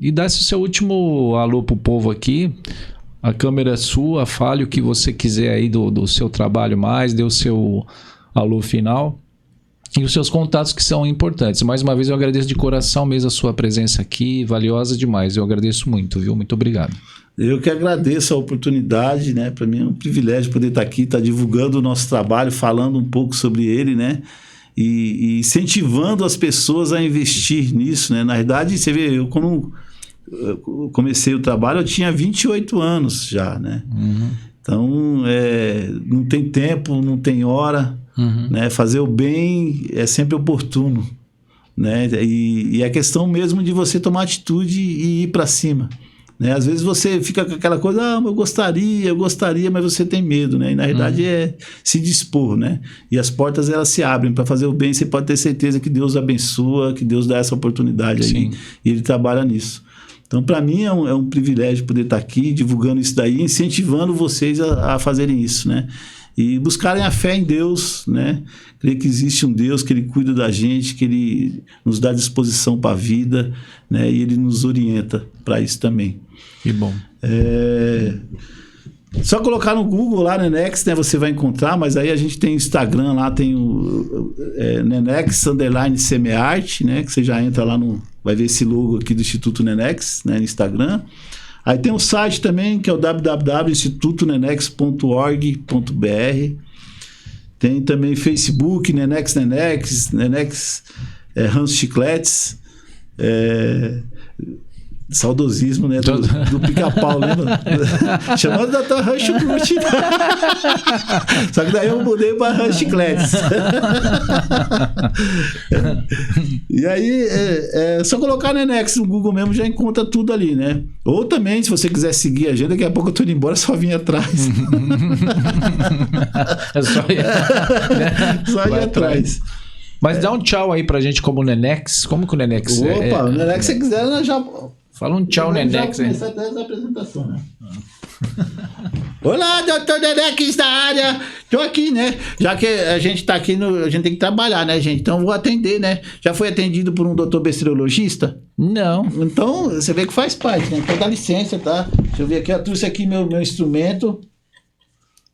Speaker 1: e desse o seu último alô pro povo aqui. A câmera é sua, fale o que você quiser aí do seu trabalho mais, dê o seu alô final. E os seus contatos que são importantes. Mais uma vez eu agradeço de coração mesmo a sua presença aqui, valiosa demais. Eu agradeço muito, viu? Muito obrigado.
Speaker 2: Eu que agradeço a oportunidade, né? Para mim é um privilégio poder estar aqui, estar divulgando o nosso trabalho, falando um pouco sobre ele, né? E incentivando as pessoas a investir nisso, né? Na verdade, você vê, eu quando comecei o trabalho, eu tinha 28 anos já, né? Uhum. Então, não tem tempo, não tem hora, né? Fazer o bem é sempre oportuno, né? E é questão mesmo de você tomar atitude e ir para cima, né? Às vezes você fica com aquela coisa, eu gostaria, mas você tem medo, né? E na verdade é se dispor, né? E as portas elas se abrem para fazer o bem. Você pode ter certeza que Deus abençoa, que Deus dá essa oportunidade aí, e Ele trabalha nisso. Então, para mim, é um privilégio poder estar aqui divulgando isso daí, incentivando vocês a fazerem isso, né? E buscarem a fé em Deus, né? Crer que existe um Deus, que Ele cuida da gente, que Ele nos dá disposição para a vida, né? E Ele nos orienta para isso também.
Speaker 1: Que bom.
Speaker 2: Só colocar no Google lá, Nenex, né? Você vai encontrar, mas aí a gente tem o Instagram lá, tem o Nenex_Semearte, né? Que você já entra lá vai ver esse logo aqui do Instituto Nenex, né? No Instagram. Aí tem um site também, que é o www.institutonenex.org.br. Tem também Facebook, Nenex, Hans Chicletes, saudosismo, né? Do Pica-Pau, lembra? Chamando da tua Rancho Cruz. Só que daí eu mudei para Rancho Chicletes. E aí, é só colocar Nenex no Google mesmo, já encontra tudo ali, né? Ou também, se você quiser seguir a agenda, daqui a pouco eu tô indo embora, só vim atrás.
Speaker 1: É só
Speaker 2: ir atrás.
Speaker 1: Mas dá um tchau aí pra gente como o Nenex. Como que o Nenex é?
Speaker 2: Opa, o Nenex, se você quiser, nós já...
Speaker 1: Fala um tchau, Nenex.
Speaker 2: Já começar até essa apresentação, né? Olá, doutor Nenex da área. Tô aqui, né? Já que a gente tá aqui, a gente tem que trabalhar, né, gente? Então vou atender, né? Já foi atendido por um doutor bacteriologista?
Speaker 1: Não.
Speaker 2: Então, você vê que faz parte, né? Então dá licença, tá? Deixa eu ver aqui, eu trouxe aqui meu instrumento.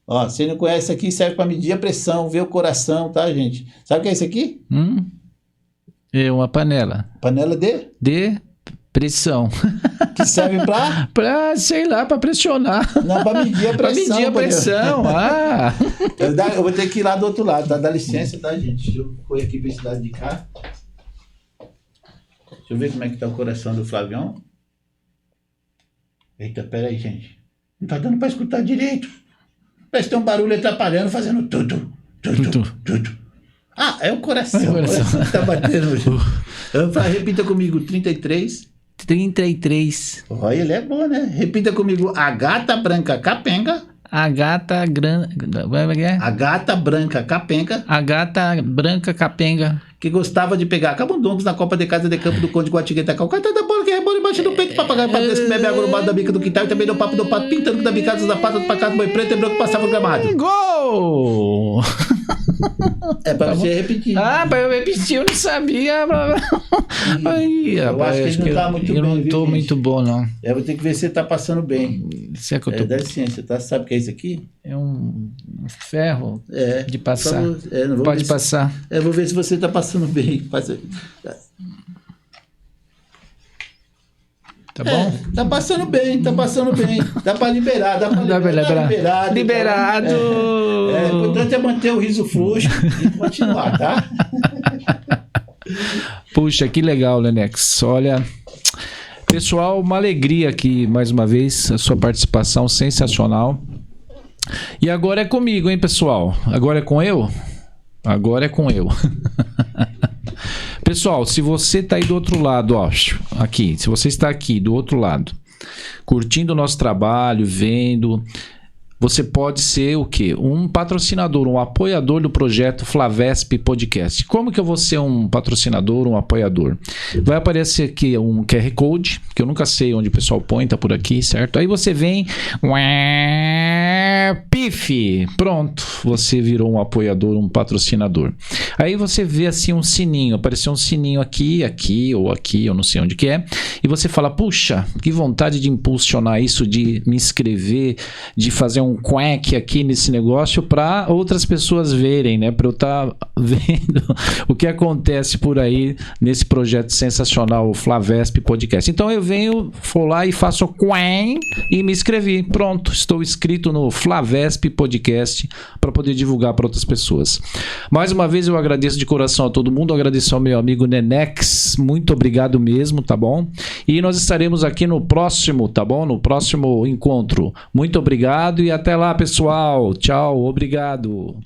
Speaker 2: Ó, você não conhece aqui, serve para medir a pressão, ver o coração, tá, gente? Sabe o que é isso aqui?
Speaker 1: É uma panela.
Speaker 2: Panela de
Speaker 1: pressão.
Speaker 2: Que serve para?
Speaker 1: Sei lá, para pressionar.
Speaker 2: Não, para medir a pressão.
Speaker 1: Para medir a pressão,
Speaker 2: Eu vou ter que ir lá do outro lado, tá? Dá licença, tá, gente? Deixa eu correr aqui para esse lado de cá. Deixa eu ver como é que tá o coração do Flavião. Eita, pera aí, gente. Não tá dando para escutar direito. Parece que tem um barulho atrapalhando, fazendo tudo. Ah, é o coração. O coração tá batendo. Repita comigo, 33.
Speaker 1: 33.
Speaker 2: Olha, ele é bom, né? Repita comigo, a gata branca capenga.
Speaker 1: A gata
Speaker 2: A gata branca capenga.
Speaker 1: A gata branca capenga.
Speaker 2: Que gostava de pegar cabundongos na Copa de Casa de Campo do Conde Guatigueta. Calcata da bola que rebola embaixo do peito, papagaio padrão que bebe água no bar da bica do quintal e também no papo do pato, pintando da bicada da pata do pacato, boi preto e branco passava o gramado.
Speaker 1: Gol!
Speaker 2: É pra você repetir.
Speaker 1: Pra eu repetir, eu não sabia. Aí,
Speaker 2: eu acho que ele não tá muito bem.
Speaker 1: Eu não tô muito bom, não.
Speaker 2: Eu vou ter que ver se você tá passando bem.
Speaker 1: Isso é que eu tô...
Speaker 2: Dá licença, tá? Sabe o que é isso aqui?
Speaker 1: É um ferro de passar.
Speaker 2: Pode
Speaker 1: passar.
Speaker 2: Eu vou ver se você tá passando bem.
Speaker 1: Tá bom?
Speaker 2: Tá passando bem. Dá pra liberar,
Speaker 1: Liberado!
Speaker 2: O importante é manter o riso frouxo e continuar, tá?
Speaker 1: Puxa, que legal, Nenex. Olha, pessoal, uma alegria aqui, mais uma vez, a sua participação sensacional. E agora é comigo, hein, pessoal? Agora é com eu? Agora é com eu. Pessoal, se você está aí do outro lado, ó, aqui, se você está aqui do outro lado, curtindo o nosso trabalho, vendo, você pode ser o quê? Um patrocinador, um apoiador do projeto Flavesp Podcast. Como que eu vou ser um patrocinador, um apoiador? Vai aparecer aqui um QR Code, que eu nunca sei onde o pessoal põe, tá por aqui, certo? Aí você vem, pife, pronto, você virou um apoiador, um patrocinador. Aí você vê assim um sininho, apareceu um sininho aqui, ou aqui, eu não sei onde que é, e você fala, puxa, que vontade de impulsionar isso, de me inscrever, de fazer um quack aqui nesse negócio para outras pessoas verem, né? Para eu estar vendo o que acontece por aí nesse projeto sensacional, o Flavesp Podcast. Então eu vou lá e faço quen e me inscrevi. Pronto, estou inscrito no Flavesp Podcast para poder divulgar para outras pessoas. Mais uma vez eu agradeço de coração a todo mundo, agradeço ao meu amigo Nenex, muito obrigado mesmo, tá bom? E nós estaremos aqui no próximo, tá bom? No próximo encontro. Muito obrigado e até lá, pessoal. Tchau, obrigado.